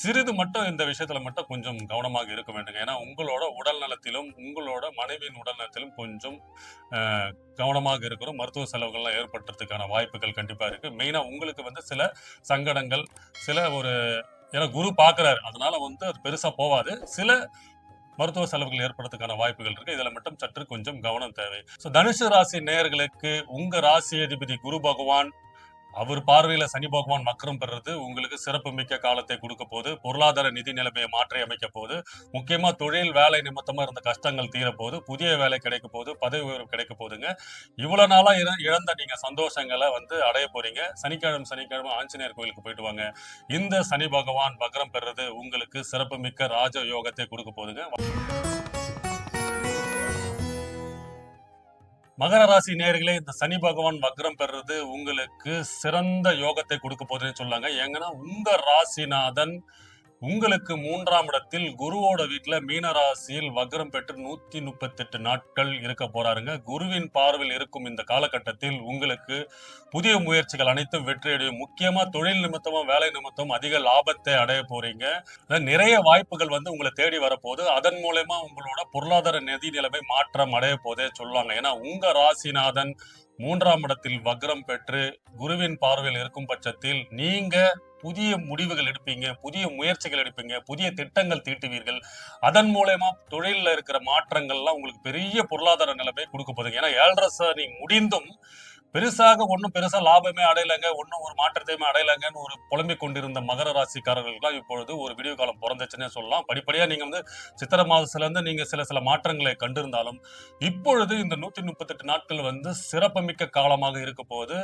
சிறிது மட்டும் இந்த விஷயத்துல மட்டும் கொஞ்சம் கவனமாக இருக்க வேண்டுங்க. ஏன்னா, உங்களோட உடல் நலத்திலும், உங்களோட மனைவியின் உடல் நலத்திலும் கொஞ்சம் அ கவனமாக இருக்கணும். மருத்துவ செலவுகள்லாம் ஏற்படுறதுக்கான வாய்ப்புகள் கண்டிப்பா இருக்கு. மெயினா உங்களுக்கு வந்து சில சங்கடங்கள், சில ஒரு ஏன்னா குரு பார்க்குறாரு. அதனால வந்து அது பெருசா போவாது. சில மருத்துவ செலவுகள் ஏற்படுறதுக்கான வாய்ப்புகள் இருக்கு. இதுல மட்டும் சற்று கொஞ்சம் கவனம் தேவை. தனுசு ராசி நேயர்களுக்கு உங்க ராசி அதிபதி குரு பகவான் அவர் பார்வையில சனி பகவான் வக்ரம் பெறுறது உங்களுக்கு சிறப்பு மிக்க காலத்தை கொடுக்க போகுது. பொருளாதார நிதி நிலைமையை மாற்றி அமைக்க போகுது. முக்கியமா தொழில் வேலை நிமித்தமா இருந்த கஷ்டங்கள் தீரப்போகுது. புதிய வேலை கிடைக்க போகுது. பதவி உயர்வு கிடைக்க போகுதுங்க. இவ்வளவு நாளா இழந்த நீங்க சந்தோஷங்களை வந்து அடைய போறீங்க. சனிக்கிழமை சனிக்கிழமை ஆஞ்சநேயர் கோயிலுக்கு போயிட்டு வாங்க. இந்த சனி பகவான் வக்ரம் பெறுறது உங்களுக்கு சிறப்பு மிக்க ராஜ யோகத்தை கொடுக்க போகுதுங்க. மகர ராசி நேயர்களே, இந்த சனி பகவான் வக்ரம் பெறுறது உங்களுக்கு சிறந்த யோகத்தை கொடுக்க போகுதுன்னு சொல்லாங்க. ஏங்கன்னா உங்க ராசிநாதன் உங்களுக்கு 3ஆம் இடத்தில் குருவோட வீட்டுல மீன ராசியில் வக்ரம் பெற்று 138 நாட்கள் இருக்க போறாருங்க. குருவின் பார்வையில் இருக்கும் இந்த காலகட்டத்தில் உங்களுக்கு புதிய முயற்சிகள் அனைத்தும் வெற்றியடையும். முக்கியமா தொழில் நிமித்தமா வேலை நிமித்தம் அதிக லாபத்தை அடைய போறீங்க. நிறைய வாய்ப்புகள் வந்து உங்களை தேடி வரப்போகுது. அதன் மூலமா உங்களோட பொருளாதார நிதி நிலைமை மாற்றம் அடைய போதே சொல்லுவாங்க. ஏன்னா உங்க ராசிநாதன் 3ஆம் இடத்தில் வக்ரம் பெற்று குருவின் பார்வையில் இருக்கும் பட்சத்தில் நீங்க புதிய முடிவுகள் எடுப்பீங்க, புதிய முயற்சிகள் எடுப்பீங்க, புதிய திட்டங்கள் தீட்டுவீர்கள். அதன் மூலமா தொழில்ல இருக்கிற மாற்றங்கள்லாம் உங்களுக்கு பெரிய பொருளாதார நிலைமை கொடுக்க போகுதுங்க. ஏன்னா 7.5 சனி முடிந்தும் ஒண்ணும் பெருசா லாபமே அடையலங்க, ஒண்ணும் ஒரு மாற்றத்தையுமே அடையலங்கன்னு ஒரு புலம்பிக் கொண்டிருந்த மகர ராசிக்காரர்களுக்கெல்லாம் இப்பொழுது ஒரு விடிவு காலம் பொறந்துச்சுன்னே சொல்லலாம். படிப்படியா நீங்க வந்து சித்திரை மாதத்துல இருந்து நீங்க சில மாற்றங்களை கண்டிருந்தாலும் இப்பொழுது இந்த 138 நாட்கள் வந்து சிறப்புமிக்க காலமாக இருக்க போது.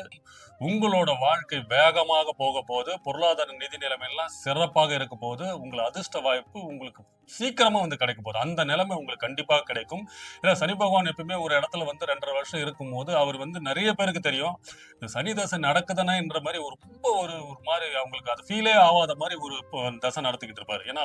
உங்களோட வாழ்க்கை வேகமாக போக போகுது. பொருளாதார நிதி நிலைமை எல்லாம் சிறப்பாக இருக்க போகுது. உங்களை அதிர்ஷ்ட வாய்ப்பு உங்களுக்கு சீக்கிரமா வந்து கிடைக்க போகுது. அந்த நிலைமை உங்களுக்கு கண்டிப்பாக கிடைக்கும். ஏன்னா சனி பகவான் எப்பவுமே ஒரு இடத்துல வந்து 2.5 வருஷம் இருக்கும்போது அவர் வந்து நிறைய பேருக்கு தெரியும். இந்த சனி தசை நடக்குதுன்னா மாதிரி ரொம்ப ஒரு ஒரு மாதிரி அவங்களுக்கு அது ஃபீலே ஆகாத மாதிரி ஒரு தசை நடத்திக்கிட்டு இருப்பாரு. ஏன்னா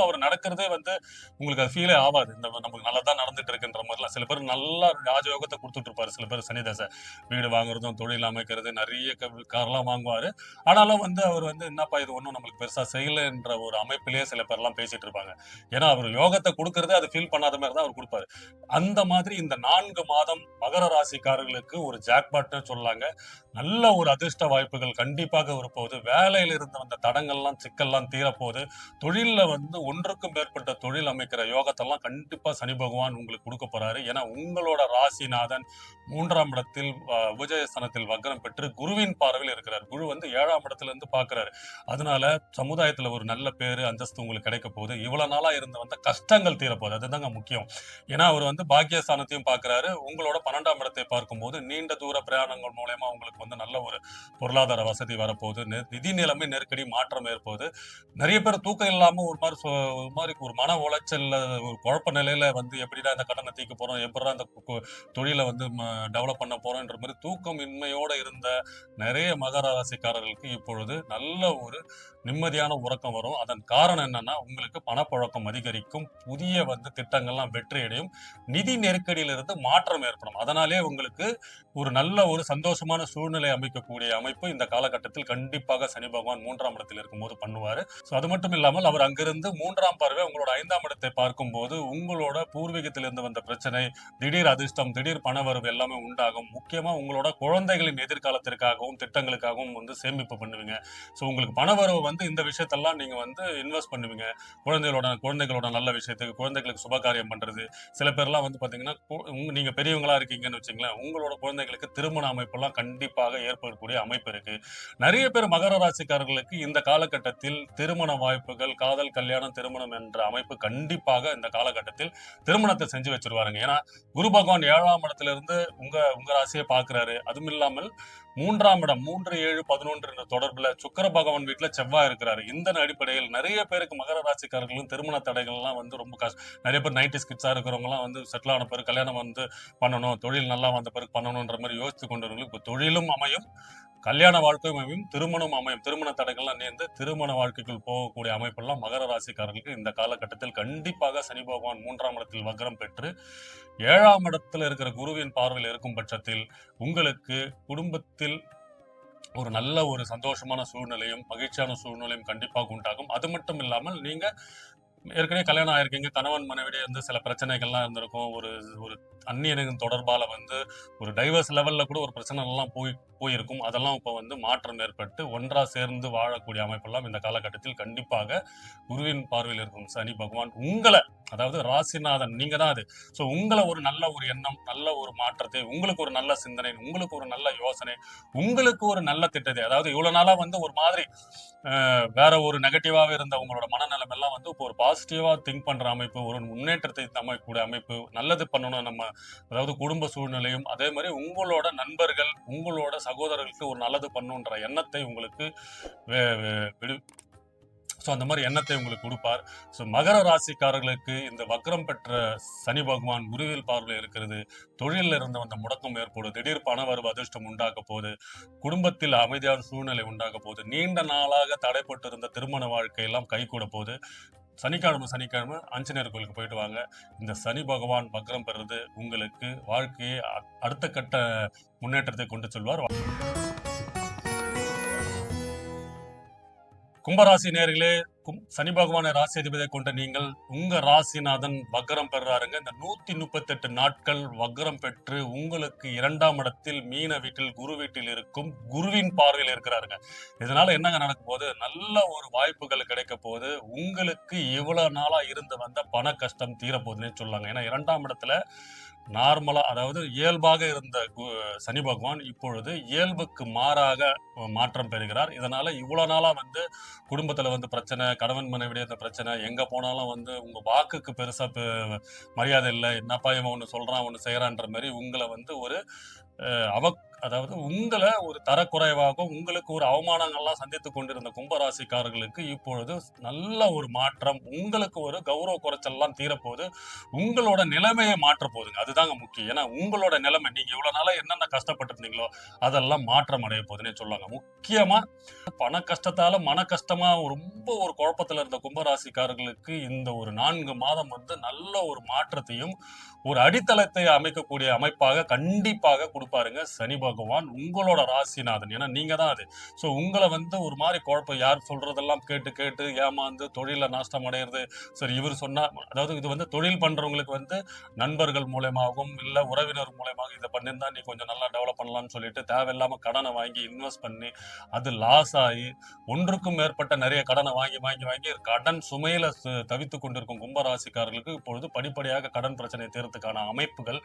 அவர் நடக்கிறதே வந்து உங்களுக்கு அது ஃபீலே ஆகாது. இந்த நமக்கு நல்லதா நடந்துட்டு இருக்குன்ற மாதிரிலாம் சில பேர் நல்லா ராஜயோகத்தை கொடுத்துட்டு இருப்பாரு. சில பேர் சனி தசை வீடு வாங்குறதும் தொழில் அமைக்கிறது நிறைய கார்லாம் வாங்குவாரு. ஆனாலும் வந்து அவர் வந்து என்னப்பா இது ஒன்றும் நம்மளுக்கு பெருசா செய்யலைன்ற ஒரு அமைப்பிலேயே சில பேர்லாம் பேசிட்டு இருப்பாங்க. ஏன்னா அவர் யோகத்தை கொடுக்கறதே அதை ஃபீல் பண்ணாத மாதிரி தான் அவர் கொடுப்பாரு. அந்த மாதிரி இந்த 4 மாதம் மகர ராசிக்காரர்களுக்கு ஒரு ஜாக்பாட்னு சொல்லலாங்க. நல்ல ஒரு அதிர்ஷ்ட வாய்ப்புகள் கண்டிப்பாக வரப்போகுது. வேலையில இருந்த அந்த தடங்கள்லாம் சிக்கல்லாம் தீரப்போகுது. தொழில்ல வந்து ஒன்றுக்கும் மேற்பட்ட தொழில் அமைக்கிற யோகத்தெல்லாம் கண்டிப்பா சனி பகவான் உங்களுக்கு கொடுக்க போறாரு. ஏன்னா உங்களோட ராசிநாதன் 3ஆம் இடத்தில் உபஜயஸ்தானத்தில் வக்ரம் பெற்று குருவின் பார்வையில் இருக்கிறார். குரு வந்து 7ஆம் இடத்துல இருந்து பாக்குறாரு. அதனால சமுதாயத்துல ஒரு நல்ல பேரு அந்தஸ்து உங்களுக்கு கிடைக்க போகுது. இவ்வளவு நாளா இருந்த வந்த கஷ்டங்கள் தீரப்போகுது. அதுதாங்க முக்கியம். ஏன்னா அவர் வந்து பாக்கியஸ்தானத்தையும் பார்க்கிறாரு. உங்களோட 12ஆம் இடத்தை பார்க்கும்போது நீண்ட தூர பிரயாணங்கள் மூலயமா உங்களுக்கு வந்து நல்ல ஒரு பொருளாதார வசதி வரப்போகுது. நிதி நிலைமை நெருக்கடி மாற்றம் ஏற்போகுது. நிறைய பேர் தூக்கம் இல்லாம ஒரு மாதிரி ஒரு மன உளைச்சல்ல ஒரு குழப்ப நிலையில வந்து எப்படிடா இந்த கடனை தீர்க்க போறோம், எப்படிடா இந்த தொழிலை வந்து டெவலப் பண்ண போறோம்ன்ற மாதிரி தூக்கம் இன்மையோட இருந்த நிறைய மகர ராசிக்காரர்களுக்கு இப்பொழுது நல்ல ஒரு நிம்மதியான உறக்கம் வரும். அதன் காரணம் என்னன்னா, உங்களுக்கு பணப்புழக்கம் அதிகரிக்கும், புதிய வந்து திட்டங்கள்லாம் வெற்றியடையும், நிதி நெருக்கடியிலிருந்து மாற்றம் ஏற்படும். அதனாலே உங்களுக்கு ஒரு நல்ல ஒரு சந்தோஷமான சூழ்நிலை அமைக்கக்கூடிய அமைப்பு இந்த காலகட்டத்தில் கண்டிப்பாக சனி பகவான் 3ஆம் இடத்தில் இருக்கும்போது பண்ணுவாரு. ஸோ அது மட்டும் இல்லாமல் அவர் அங்கிருந்து 3ஆம் பார்வை உங்களோட 5ஆம் இடத்தை பார்க்கும்போது உங்களோட பூர்வீகத்திலிருந்து வந்த பிரச்சனை, திடீர் அதிர்ஷ்டம், திடீர் பணவரவு எல்லாமே உண்டாகும். முக்கியமா உங்களோட குழந்தைகளின் எதிர்காலத்திற்காகவும் திட்டங்களுக்காகவும் வந்து சேமிப்பு பண்ணுவீங்க. ஸோ உங்களுக்கு பணவரவு வந்து இந்த விஷயத்தெல்லாம் நீங்க வந்து இன்வெஸ்ட் பண்ணுவீங்க. குழந்தைகளோட நல்ல விஷயத்துக்கு, குழந்தைகளுக்கு சுபகாரியம் பண்றது. சில பேர்லாம் வந்து பாத்தீங்கன்னா, நீங்க பெரியவங்களா இருக்கீங்கன்னு வச்சுங்களேன், உங்களோட குழந்தைகளுக்கு திருமண அமைப்பெல்லாம் கண்டிப்பாக ஏற்படக்கூடிய அமைப்பு இருக்கு. நிறைய பேர் மகர ராசிக்காரர்களுக்கு இந்த காலகட்டத்தில் திருமண வாய்ப்புகள், காதல், கல்யாணம், திருமணம் என்ற அமைப்பு கண்டிப்பாக இந்த காலகட்டத்தில் திருமணத்தை செஞ்சு வச்சிருவாருங்க. ஏன்னா குரு பகவான் 7ஆம் இடத்துல இருந்து உங்க உங்க ராசியை பாக்குறாரு. அதுவும் இல்லாமல் 3ஆம் இடம் 3, 7, 11 என்ற தொடர்புல சுக்கிர பகவான் வீட்டுல செவ்வாய் இருக்கிறாரு. இந்த அடிப்படையில் நிறைய பேருக்கு மகர ராசிக்காரர்களும் திருமண தடைகள் எல்லாம் வந்து ரொம்ப நிறைய பேர் 90s கிட்ஸா இருக்கிறவங்க எல்லாம் வந்து செட்டில் ஆன பிறகு கல்யாணம் வந்து பண்ணணும், தொழில் நல்லா வந்த பிறகு பண்ணணும்ன்ற மாதிரி யோசித்து கொண்டவர்களுக்கு இப்போ தொழிலும் அமையும், கல்யாண வாழ்க்கையும் அமையும், திருமணம் அமையும். திருமண தடைகள்லாம் நேர்ந்து திருமண வாழ்க்கைக்குள் போகக்கூடிய அமைப்பெல்லாம் மகர ராசிக்காரர்களுக்கு இந்த காலகட்டத்தில் கண்டிப்பாக சனி பகவான் 3ஆம் இடத்தில் வக்ரம் பெற்று 7ஆம் இடத்துல இருக்கிற குருவின் பார்வையில் இருக்கும் பட்சத்தில் உங்களுக்கு குடும்பத்தில் ஒரு நல்ல ஒரு சந்தோஷமான சூழ்நிலையும் மகிழ்ச்சியான சூழ்நிலையும் கண்டிப்பாக உண்டாகும். அது மட்டும் இல்லாமல் நீங்க ஏற்கனவே கல்யாணம் ஆயிருக்கீங்க, கணவன் மனைவிடையே வந்து சில பிரச்சனைகள்லாம் இருந்திருக்கும். ஒரு ஒரு அந்நியனின் தொடர்பால வந்து ஒரு டைவர்ஸ் லெவல்ல கூட ஒரு பிரச்சனை எல்லாம் போயிருக்கும். அதெல்லாம் இப்போ வந்து மாற்றம் ஏற்பட்டு ஒன்றா சேர்ந்து வாழக்கூடிய அமைப்பெல்லாம் இந்த காலகட்டத்தில் கண்டிப்பாக குருவின் பார்வையில் இருக்கும் சனி பகவான் உங்களை, அதாவது ராசிநாதன் நீங்க தான் அது. ஸோ உங்களை ஒரு நல்ல ஒரு எண்ணம், நல்ல ஒரு மாற்றத்தை, உங்களுக்கு ஒரு நல்ல சிந்தனை, உங்களுக்கு ஒரு நல்ல யோசனை, உங்களுக்கு ஒரு நல்ல திட்டத்தை, அதாவது இவ்வளவு நாளா வந்து ஒரு மாதிரி வேற ஒரு நெகட்டிவாவே இருந்த உங்களோட மனநிலைமை எல்லாம் வந்து இப்போ ஒரு பாசிட்டிவா திங்க் பண்ற அமைப்பு, ஒரு முன்னேற்றத்தை அமைக்கக்கூடிய அமைப்பு, நல்லது பண்ணணும் நம்ம, அதாவது குடும்ப சூழ்நிலையும் அதே மாதிரி உங்களோட நண்பர்கள், உங்களோட சகோதரர்களுக்கு ஒரு நல்லது பண்ணுன்ற எண்ணத்தை உங்களுக்கு ஸோ அந்த மாதிரி எண்ணத்தை உங்களுக்கு கொடுப்பார். ஸோ மகர ராசிக்காரர்களுக்கு இந்த வக்ரம் பெற்ற சனி பகவான் குருவில் பார்வையில் இருக்கிறது. தொழிலில் இருந்த அந்த முடக்கம் ஏற்படும், திடீர் பண வரவு அதிர்ஷ்டம் உண்டாக்க போது, குடும்பத்தில் அமைதியான சூழ்நிலை உண்டாக்க போது, நீண்ட நாளாக தடைப்பட்டு இருந்த திருமண வாழ்க்கையெல்லாம் கைகூட போது. சனிக்கிழமை ஆஞ்சநேயர் கோயிலுக்கு போயிட்டு வாங்க. இந்த சனி பகவான் வக்ரம் பெறுறது உங்களுக்கு வாழ்க்கையை அடுத்த கட்ட முன்னேற்றத்தை கொண்டு செல்வார். கும்பராசி நேர்களே, சனி பகவானை ராசி அதிபதியை கொண்ட நீங்கள் உங்க ராசிநாதன் வக்ரம் பெறாருங்க. இந்த 138 நாட்கள் வக்ரம் பெற்று உங்களுக்கு 2ஆம் இடத்தில் மீன வீட்டில் குரு வீட்டில் இருக்கும் குருவின் பார்வையில் இருக்கிறாருங்க. இதனால என்னங்க நடக்க போகுது, நல்ல ஒரு வாய்ப்புகள் கிடைக்க போகுது. உங்களுக்கு இவ்வளவு நாளா இருந்து வந்த பண கஷ்டம் தீரப்போகுதுன்னு சொல்லாங்க. ஏன்னா 2ஆம் இடத்துல நார்மலா, அதாவது இயல்பாக இருந்த சனி பகவான் இப்பொழுது இயல்புக்கு மாறாக மாற்றம் பெறுகிறார். இதனால இவ்வளவு நாளா வந்து குடும்பத்துல வந்து பிரச்சனை, கணவன் மனைவிடைய இந்த பிரச்சனை, எங்க போனாலும் வந்து உங்க வாக்குக்கு பெருசா மரியாதை இல்லை, என்னப்பா இவன் ஒண்ணு சொல்றான் ஒண்ணு செய்யறான்ற மாதிரி உங்களை வந்து ஒரு அதாவது உங்களை ஒரு தரக்குறைவாக உங்களுக்கு ஒரு அவமானங்கள்லாம் சந்தித்து கொண்டிருந்த கும்பராசிக்காரர்களுக்கு இப்பொழுது நல்ல ஒரு மாற்றம், உங்களுக்கு ஒரு கௌரவ குறைச்சல்லாம் தீரப்போகுது, உங்களோட நிலைமையை மாற்ற போகுதுங்க. அதுதாங்க முக்கியம். ஏன்னா உங்களோட நிலைமை, நீங்க இவ்வளவு நாளா என்னென்ன கஷ்டப்பட்டு இருந்தீங்களோ அதெல்லாம் மாற்றம் அடைய போகுதுன்னே சொல்லுவாங்க. முக்கியமா பண கஷ்டத்தால மன கஷ்டமா ரொம்ப ஒரு குழப்பத்துல இருந்த கும்பராசிக்காரர்களுக்கு இந்த ஒரு 4 மாதம் வந்து நல்ல ஒரு மாற்றத்தையும் ஒரு அடித்தளத்தை அமைக்கக்கூடிய அமைப்பாக கண்டிப்பாக கொடுப்பாருங்க சனி பகவான், உங்களோட ராசிநாதன். ஏன்னா நீங்க தான் அது. ஸோ உங்களை வந்து ஒரு மாதிரி குழப்பம், யார் சொல்றதெல்லாம் கேட்டு கேட்டு ஏமாந்து தொழில நாஷ்டம் அடையிறது. சரி இவர் சொன்னா, அதாவது இது வந்து தொழில் பண்றவங்களுக்கு வந்து நண்பர்கள் மூலயமாகவும் இல்ல உறவினர் மூலயமாக இதை பண்ணியிருந்தா நீ கொஞ்சம் நல்லா டெவலப் பண்ணலாம்னு சொல்லிட்டு தேவையில்லாம கடனை வாங்கி இன்வெஸ்ட் பண்ணி அது லாஸ் ஆகி ஒன்றுக்கும் மேற்பட்ட நிறைய கடனை வாங்கி வாங்கி வாங்கி கடன் சுமையில தவித்துக் கொண்டிருக்கும் கும்பராசிக்காரர்களுக்கு இப்பொழுது படிப்படியாக கடன் பிரச்சனை தீர்த்துக்கான அமைப்புகள்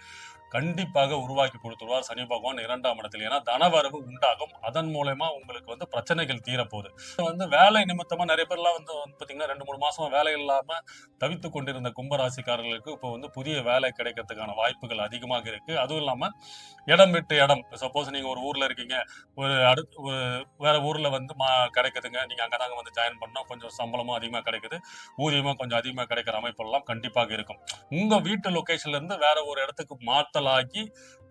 கண்டிப்பாக உருவாக்கி கொடுத்துருவார் சனி பகவான் 2ஆம் 2ஆம் இடத்தில். ஏன்னா தனவரவு உண்டாகும். அதன் மூலமா உங்களுக்கு வந்து பிரச்சனைகள் தீரப்போகுது. வேலை நிமித்தமா நிறைய பேர்லாம் பாத்தீங்கன்னா 2-3 மாசமா வேலை இல்லாம தவித்துக் கொண்டிருந்த கும்பராசிக்காரர்களுக்கு இப்போ புதிய வேலை கிடைக்கிறதுக்கான வாய்ப்புகள் அதிகமாக இருக்கு. அதுவும் இல்லாம இடம் விட்டு இடம், சப்போஸ் நீங்க ஒரு ஊர்ல இருக்கீங்க, ஒரு வேற ஊர்ல கிடைக்குதுங்க, நீங்க அங்கதாங்க ஜாயின் பண்ணணும், கொஞ்சம் சம்பளமும் அதிகமா கிடைக்குது, ஊதியமும் கொஞ்சம் அதிகமா கிடைக்கிற அமைப்பெல்லாம் கண்டிப்பாக இருக்கும். உங்க வீட்டு லொகேஷன்ல இருந்து வேற ஒரு இடத்துக்கு மாத்தலாகி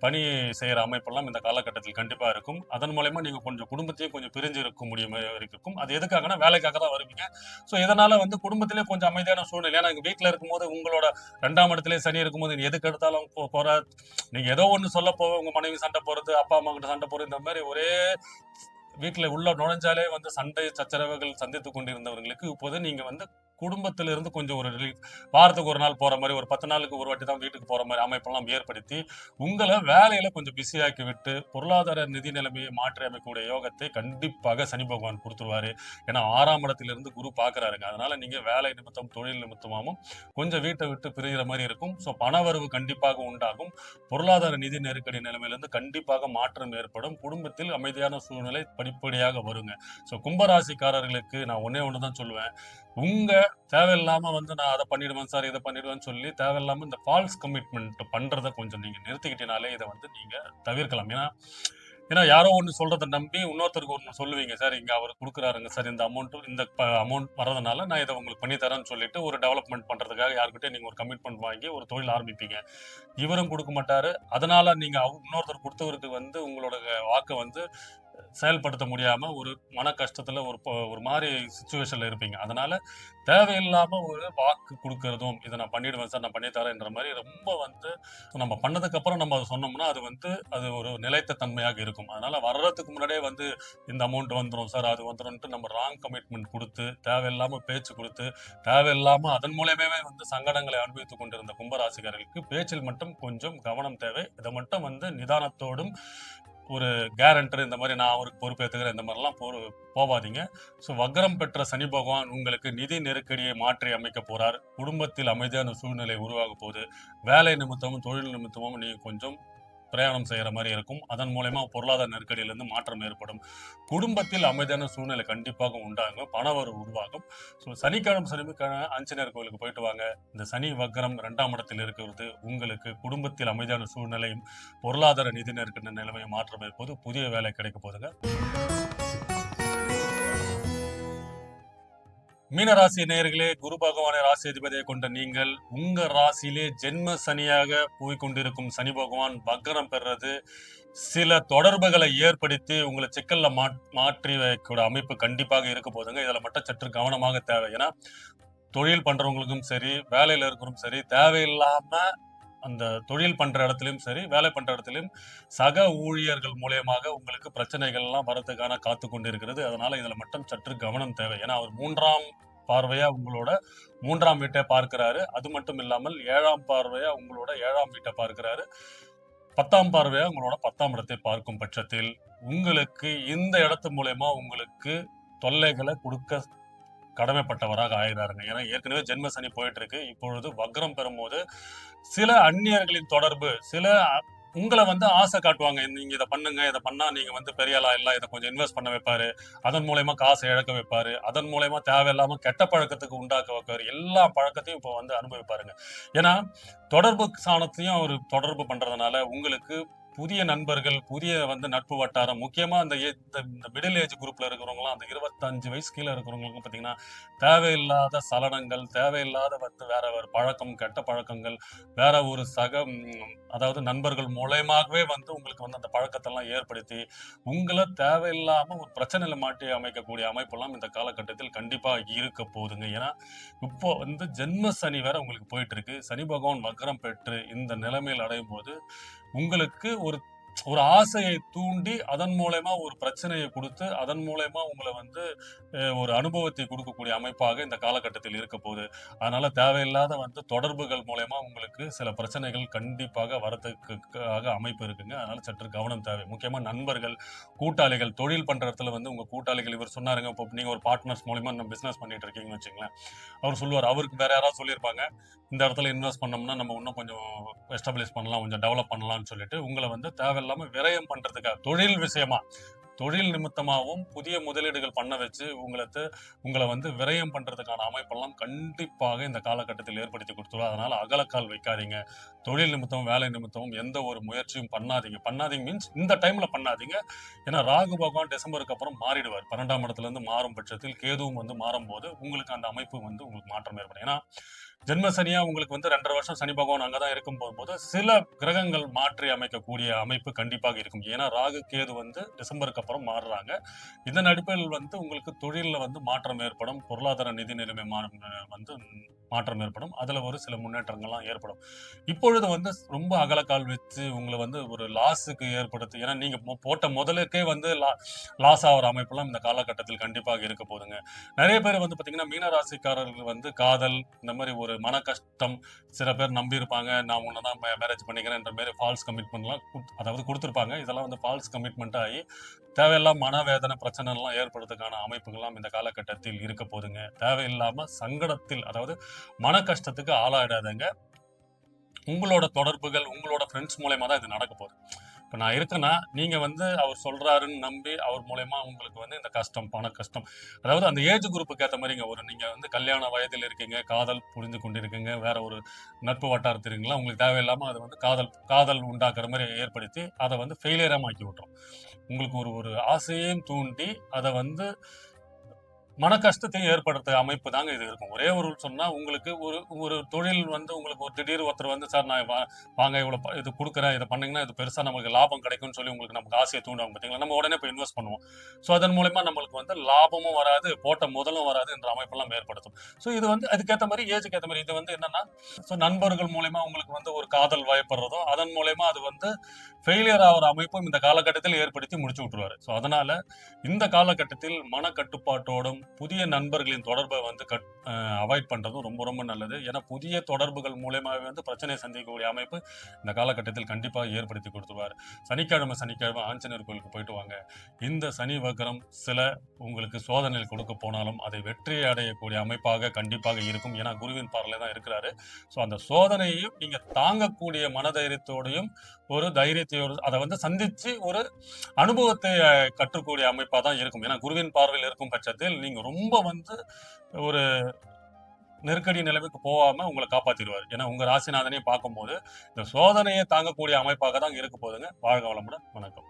பணி செய்யற அமைப்பெல்லாம் இந்த காலகட்டத்தில் கண்டிப்பா இருக்கும். அதன் மூலமா நீங்க கொஞ்சம் குடும்பத்தையும் கொஞ்சம் பிரிஞ்சு இருக்க முடியுமா இருக்கும். அது எதுக்காகனா வேலைக்காக தான் வருவீங்க. சோ இதனால குடும்பத்திலே கொஞ்சம் அமைதியான சூழ்நிலை. ஏன்னா வீட்டுல இருக்கும்போது உங்களோட 2ஆம் இடத்திலே சனி இருக்கும்போது நீ எதுக்கு எடுத்தாலும் நீங்க ஏதோ ஒண்ணு சொல்ல போக உங்க மனைவி சண்டை போறது, அப்பா அம்மா கிட்ட சண்டை போறது, இந்த மாதிரி ஒரே வீட்டுல உள்ள நுழைஞ்சாலே சண்டை சச்சரவுகள் சந்தித்துக் கொண்டிருந்தவர்களுக்கு இப்போது நீங்க குடும்பத்திலிருந்து கொஞ்சம் ஒரு வாரத்துக்கு ஒரு நாள் போற மாதிரி, ஒரு 10 நாளுக்கு ஒரு வாட்டி தான் வீட்டுக்கு போற மாதிரி அமைப்பெல்லாம் ஏற்படுத்தி உங்களை வேலையில கொஞ்சம் பிஸியாக்கி விட்டு பொருளாதார நிதி நிலைமையை மாற்றி அமைக்கக்கூடிய யோகத்தை கண்டிப்பாக சனி பகவான் கொடுத்துருவாரு. ஏன்னா 6ஆம் இடத்திலிருந்து குரு பாக்குறாருங்க. அதனால நீங்க வேலை நிமித்தம் தொழில் நிமித்தமாகவும் கொஞ்சம் வீட்டை விட்டு பிரிகிற மாதிரி இருக்கும். ஸோ பணவரவு கண்டிப்பாக உண்டாகும். பொருளாதார நிதி நெருக்கடி நிலைமையிலிருந்து கண்டிப்பாக மாற்றம் ஏற்படும். குடும்பத்தில் அமைதியான சூழ்நிலை படிப்படியாக வருங்க. ஸோ கும்பராசிக்காரர்களுக்கு நான் ஒன்னே ஒண்ணுதான் சொல்லுவேன். உங்க தேவையில்லாம நான் அதை பண்ணிடுவேன் சார், இதை பண்ணிடுவேன்னு சொல்லி தேவையில்லாம இந்த ஃபால்ஸ் கமிட்மெண்ட் பண்றதை கொஞ்சம் நீங்க நிறுத்திக்கிட்டீனாலே இதை நீங்க தவிர்க்கலாம். ஏன்னா யாரோ ஒண்ணு சொல்றதை நம்பி இன்னொருத்தருக்கு ஒண்ணு சொல்லுவீங்க, சார் இங்க அவர் கொடுக்குறாருங்க சார், இந்த அமௌண்ட் வர்றதுனால நான் இதை உங்களுக்கு பண்ணி தரேன்னு சொல்லிட்டு ஒரு டெவலப்மெண்ட் பண்றதுக்காக யாருக்கிட்டே நீங்க ஒரு கமிட்மெண்ட் வாங்கி ஒரு தொழில் ஆரம்பிப்பீங்க. இவரும் கொடுக்க மாட்டாரு. அதனால நீங்க இன்னொருத்தர் கொடுத்தவருக்கு உங்களோட வாக்கை செயல்படுத்த முடியாம ஒரு மன கஷ்டத்துல ஒரு மாதிரி சிச்சுவேஷன்ல இருப்பீங்க. அதனால தேவையில்லாம ஒரு வாக்கு கொடுக்கறதும், இதை நான் பண்ணிடுவேன் சார், நான் பண்ணி தரேன்ற மாதிரி ரொம்ப நம்ம பண்ணதுக்கு அப்புறம் நம்ம அதை சொன்னோம்னா அது ஒரு நிலைத்த தன்மையாக இருக்கும். அதனால வர்றதுக்கு முன்னாடியே இந்த அமௌண்ட் வந்துடும் சார், அது வந்துடும் நம்ம ராங் கமிட்மெண்ட் கொடுத்து தேவையில்லாம பேச்சு கொடுத்து தேவையில்லாம அதன் மூலயமே சங்கடங்களை அனுபவித்துக் கொண்டிருந்த கும்பராசிக்காரர்களுக்கு பேச்சில் மட்டும் கொஞ்சம் கவனம் தேவை. இதை மட்டும் நிதானத்தோடும் ஒரு கேரண்டர் இந்த மாதிரி நான் அவருக்கு பொறுப்பேற்றுக்கிறேன் இந்த மாதிரிலாம் போவாதீங்க. ஸோ வக்ரம் பெற்ற சனி பகவான் உங்களுக்கு நிதி நெருக்கடியை மாற்றி அமைக்க போறார். குடும்பத்தில் அமைதியான சூழ்நிலை உருவாக போகுது. வேலை நிமித்தமும் தொழில் நிமித்தமும் நீங்க கொஞ்சம் பிரயாணம் செய்யற மாதிரி இருக்கும். அதன் மூலமா பொருளாதார நெருக்கடியிலிருந்து மாற்றம் ஏற்படும். குடும்பத்தில் அமைதியான சூழ்நிலை கண்டிப்பாக உண்டாகும். பணவரவு உருவாகும். ஸோ சனிக்கிழமை ஆஞ்சநேயர் கோயிலுக்கு போயிட்டு வாங்க. இந்த சனி வக்ரம் 2ஆம் இடத்தில் இருக்கிறது உங்களுக்கு குடும்பத்தில் அமைதியான சூழ்நிலையும் பொருளாதார நிதி நெருக்கடி நிலைமையை மாற்றம் ஏற்போது புதிய வேலை கிடைக்க போதுங்க. மீனராசி நேயர்களே, குரு பகவானை ராசி அதிபதியை கொண்ட நீங்கள் உங்க ராசியிலே ஜென்ம சனியாக போய்கொண்டிருக்கும் சனி பகவான் வக்ரம் பெறது சில தொடர்புகளை ஏற்படுத்தி உங்களை சிக்கல்ல மாற்றி வைக்கிற அமைப்பு கண்டிப்பாக இருக்க போதுங்க. இதுல மட்டும் சற்று கவனமாக தேவை. ஏன்னா தொழில் பண்றவங்களுக்கும் சரி, வேலையில இருக்கிறவங்களும் சரி, தேவையில்லாம அந்த தொழில் பண்ற இடத்துலயும் சரி, வேலை பண்ற இடத்துலயும் சக ஊழியர்கள் மூலியமாக உங்களுக்கு பிரச்சனைகள் எல்லாம் வரதுக்கான காத்து கொண்டு இருக்கிறது. அதனால இதுல மட்டும் சற்று கவனம் தேவை. ஏன்னா அவர் 3ஆம் பார்வையா உங்களோட 3ஆம் வீட்டை பார்க்கிறாரு. அது மட்டும் இல்லாமல் 7ஆம் பார்வையா உங்களோட 7ஆம் வீட்டை பார்க்கிறாரு. 10ஆம் பார்வையா உங்களோட 10ஆம் இடத்தை பார்க்கும் பட்சத்தில் உங்களுக்கு இந்த இடத்து மூலயமா உங்களுக்கு தொல்லைகளை கொடுக்க கடமைப்பட்டவராக ஆகிறாருங்க. ஏன்னா ஏற்கனவே ஜென்ம சனி போயிட்டு இருக்கு. இப்பொழுது வக்ரம் பெறும்போது சில அந்நியர்களின் தொடர்பு, சில உங்களை ஆசை காட்டுவாங்க, நீங்க இதை பண்ணுங்க, இதை பண்ணா நீங்க பெரிய ஆளா இல்ல, இதை கொஞ்சம் இன்வெஸ்ட் பண்ண வைப்பாரு, அதன் மூலயமா காசை இழக்க வைப்பாரு, அதன் மூலயமா தேவையில்லாம கெட்ட பழக்கத்துக்கு உண்டாக்க வைப்பாரு. எல்லா பழக்கத்தையும் இப்போ அனுபவிப்பாருங்க. ஏன்னா தொடர்பு சாணத்தையும் அவர் தொடர்பு பண்றதுனால உங்களுக்கு புதிய நண்பர்கள், புதிய நட்பு வட்டாரம், முக்கியமா இந்த மிடில் ஏஜ் குரூப்ல இருக்கிறவங்களாம், அந்த 25 வயசு கீழே இருக்கிறவங்களுக்கும் பாத்தீங்கன்னா தேவையில்லாத சலனங்கள், தேவையில்லாத வேற ஒரு பழக்கம், கெட்ட பழக்கங்கள், வேற ஒரு அதாவது நண்பர்கள் மூலயமாகவே உங்களுக்கு அந்த பழக்கத்தெல்லாம் ஏற்படுத்தி உங்களை தேவையில்லாம ஒரு பிரச்சனையில மாட்டி அமைக்கக்கூடிய அமைப்பெல்லாம் இந்த காலகட்டத்தில் கண்டிப்பா இருக்க போகுதுங்க. ஏன்னா இப்போ ஜென்ம சனி வேற உங்களுக்கு போயிட்டு இருக்கு. சனி பகவான் வக்ரம் பெற்று இந்த நிலைமையில் அடையும் போது உங்களுக்கு ஒரு ஆசையை தூண்டி அதன் மூலமா ஒரு பிரச்சனையை கொடுத்து அதன் மூலமா உங்களை ஒரு அனுபவத்தை கொடுக்கக்கூடிய அமைப்பாக இந்த காலகட்டத்தில் இருக்க போகுது. அதனால தேவையில்லாத தொடர்புகள் மூலமா உங்களுக்கு சில பிரச்சனைகள் கண்டிப்பாக வரதுக்காக அமைப்பு இருக்குங்க. அதனால சற்று கவனம் தேவை. முக்கியமா நண்பர்கள், கூட்டாளிகள், தொழில் பண்ற இடத்துல உங்க கூட்டாளிகள், இவர் சொன்னாருங்க, இப்போ நீங்க ஒரு பார்ட்னர்ஸ் மூலமா நம்ம பிசினஸ் பண்ணிட்டு இருக்கீங்கன்னு வச்சுங்களேன், அவர் சொல்லுவார், அவருக்கு வேற யாராவது சொல்லியிருப்பாங்க, இந்த இடத்துல இன்வெஸ்ட் பண்ணோம்னா நம்ம இன்னும் கொஞ்சம் எஸ்டாப்ளிஷ் பண்ணலாம், கொஞ்சம் டெவலப் பண்ணலாம்னு சொல்லிட்டு உங்களை தேவையில்லாம தேவையில்லாம விரயம் பண்றதுக்காக தொழில் விஷயமா தொழில் நிமித்தமாகவும் புதிய முதலீடுகள் பண்ண வச்சு உங்களை வந்து விரயம் பண்றதுக்கான அமைப்பெல்லாம் கண்டிப்பாக இந்த காலகட்டத்தில் ஏற்படுத்தி கொடுத்துருவோம். அதனால அகலக்கால் வைக்காதீங்க. தொழில் நிமித்தமும் வேலை நிமித்தமும் எந்த ஒரு முயற்சியும் பண்ணாதீங்க மீன்ஸ் இந்த டைம்ல பண்ணாதீங்க. ஏன்னா ராகு பகவான் டிசம்பருக்கு அப்புறம் மாறிடுவார். 12ஆம் இடத்துல இருந்து மாறும் பட்சத்தில் கேதுவும் வந்து மாறும்போது உங்களுக்கு அந்த அமைப்பு வந்து உங்களுக்கு மாற்றம் ஏற்படும். ஏன்னா ஜென்ம சனியா உங்களுக்கு வந்து 2.5 வருஷம் சனி பகவான் அங்கதான் இருக்கும் போது சில கிரகங்கள் மாற்றி அமைக்கக்கூடிய அமைப்பு கண்டிப்பாக இருக்கும். ஏன்னா ராகு கேது வந்து டிசம்பருக்கு அப்புறம் மாறுறாங்க. இதன் அடிப்படையில் வந்து உங்களுக்கு தொழிலில் வந்து மாற்றம் ஏற்படும். பொருளாதார நிதி நிலைமை வந்து மாற்றம் ஏற்படும். அதுல ஒரு சில முன்னேற்றங்கள்லாம் ஏற்படும். இப்பொழுது வந்து ரொம்ப அகலக்கால் வச்சு உங்களை வந்து ஒரு லாஸுக்கு ஏற்படுத்தி, ஏன்னா நீங்க போட்ட முதலுக்கே வந்து லாஸ் ஆகிற அமைப்பெல்லாம் இந்த காலகட்டத்தில் கண்டிப்பாக இருக்க போதுங்க. நிறைய பேர் வந்து பாத்தீங்கன்னா மீனராசிக்காரர்கள் வந்து காதல் இந்த மாதிரி ஒரு மன கஷ்டம், சில பேர் நம்பி இருப்பாங்க, நான் உன்னதான் மேரேஜ் பண்ணிக்கிறேன்ற மாதிரி ஃபால்ஸ் கமிட்மெண்ட்லாம் அதாவது கொடுத்துருப்பாங்க. இதெல்லாம் வந்து ஃபால்ஸ் கமிட்மெண்ட் ஆகி தேவையில்லாம மனவேதனை பிரச்சனை எல்லாம் ஏற்படுறதுக்கான அமைப்புகள்லாம் இந்த காலகட்டத்தில் இருக்க போதுங்க. தேவையில்லாம சங்கடத்தில், அதாவது மன கஷ்டத்துக்கு ஆளாயிடாதங்க. உங்களோட தொடர்புகள், உங்களோட ஃப்ரெண்ட்ஸ் மூலயமா தான் இது நடக்க போகுது. இப்போ நான் இருக்கேன்னா நீங்க வந்து அவர் சொல்றாருன்னு நம்பி அவர் மூலயமா உங்களுக்கு வந்து இந்த கஷ்டம், பண கஷ்டம், அதாவது அந்த ஏஜ் குரூப்புக்கு ஏற்ற மாதிரிங்க. ஒரு நீங்க வந்து கல்யாண வயதில் இருக்கீங்க, காதல் புரிந்து கொண்டிருக்கீங்க, வேற ஒரு நட்பு வட்டாரத்தில் இருக்கீங்களா, உங்களுக்கு தேவையில்லாம அது வந்து காதல் உண்டாக்குற மாதிரி ஏற்படுத்தி அதை வந்து ஃபெயிலியராக ஆக்கி விட்டுரும். உங்களுக்கு ஒரு ஒரு ஆசையையும் தூண்டி அதை வந்து மன கஷ்டத்தையும் ஏற்படுத்த அமைப்பு தாங்க இது இருக்கும். ஒரே ஒரு சொன்னா உங்களுக்கு ஒரு ஒரு தொழில் வந்து உங்களுக்கு ஒரு திடீர் ஒருத்தர் வந்து சார் நான் வாங்க இவ்வளவு இது கொடுக்குறேன், இதை பண்ணீங்கன்னா இது பெருசா நமக்கு லாபம் கிடைக்கும்னு சொல்லி உங்களுக்கு நமக்கு ஆசையை தூண்டுவாங்க பார்த்தீங்களா, நம்ம உடனே போய் இன்வெஸ்ட் பண்ணுவோம். ஸோ அதன் மூலமா நம்மளுக்கு வந்து லாபமும் வராது, போட்ட முதலும் வராது என்ற அமைப்பெல்லாம் ஏற்படுத்தும். ஸோ இது வந்து அதுக்கேற்ற மாதிரி ஏஜுக்கு ஏற்ற மாதிரி இது வந்து என்னன்னா, ஸோ நண்பர்கள் மூலயமா உங்களுக்கு வந்து ஒரு காதல் வயப்படுறதோ அதன் மூலயமா அது வந்து ஃபெயிலியர் ஆகிற அமைப்பும் இந்த காலகட்டத்தில் ஏற்படுத்தி முடிச்சு விட்டுருவாரு. ஸோ அதனால இந்த காலகட்டத்தில் மன கட்டுப்பாட்டோடும் புதிய நண்பர்களின் தொடர்பை வந்து அவாய்ட் பண்றதும் ரொம்ப ரொம்ப நல்லது. ஏன்னா புதிய தொடர்புகள் மூலயமாவே வந்து பிரச்சனையை சந்திக்கக்கூடிய அமைப்பு இந்த காலகட்டத்தில் கண்டிப்பாக ஏற்படுத்தி கொடுத்துருவார். சனிக்கிழமை ஆஞ்சநேயர் கோயிலுக்கு போயிட்டு வாங்க. இந்த சனி வக்ரம் சில உங்களுக்கு சோதனைகள் கொடுக்க போனாலும் அதை வெற்றி அடையக்கூடிய அமைப்பாக கண்டிப்பாக இருக்கும். ஏன்னா குருவின் பார்வையில தான் இருக்கிறாரு. ஸோ அந்த சோதனையையும் நீங்க தாங்கக்கூடிய மனதைரியத்தோடையும் ஒரு தைரியத்தையோடு அதை வந்து சந்திச்சு ஒரு அனுபவத்தை கற்றுக்கூடிய அமைப்பா தான் இருக்கும். ஏன்னா குருவின் பார்வையில் இருக்கும் பட்சத்தில் நீங்க ரொம்ப வந்து ஒரு நெருக்கடி நிலைமைக்கு போகாம உங்களை காப்பாத்திடுவார். ஏன்னா உங்க ராசிநாதனையும் பார்க்கும்போது இந்த சோதனையை தாங்கக்கூடிய அமைப்பாக தான் இருக்க போதுங்க. வாழ்க வளமுடன். வணக்கம்.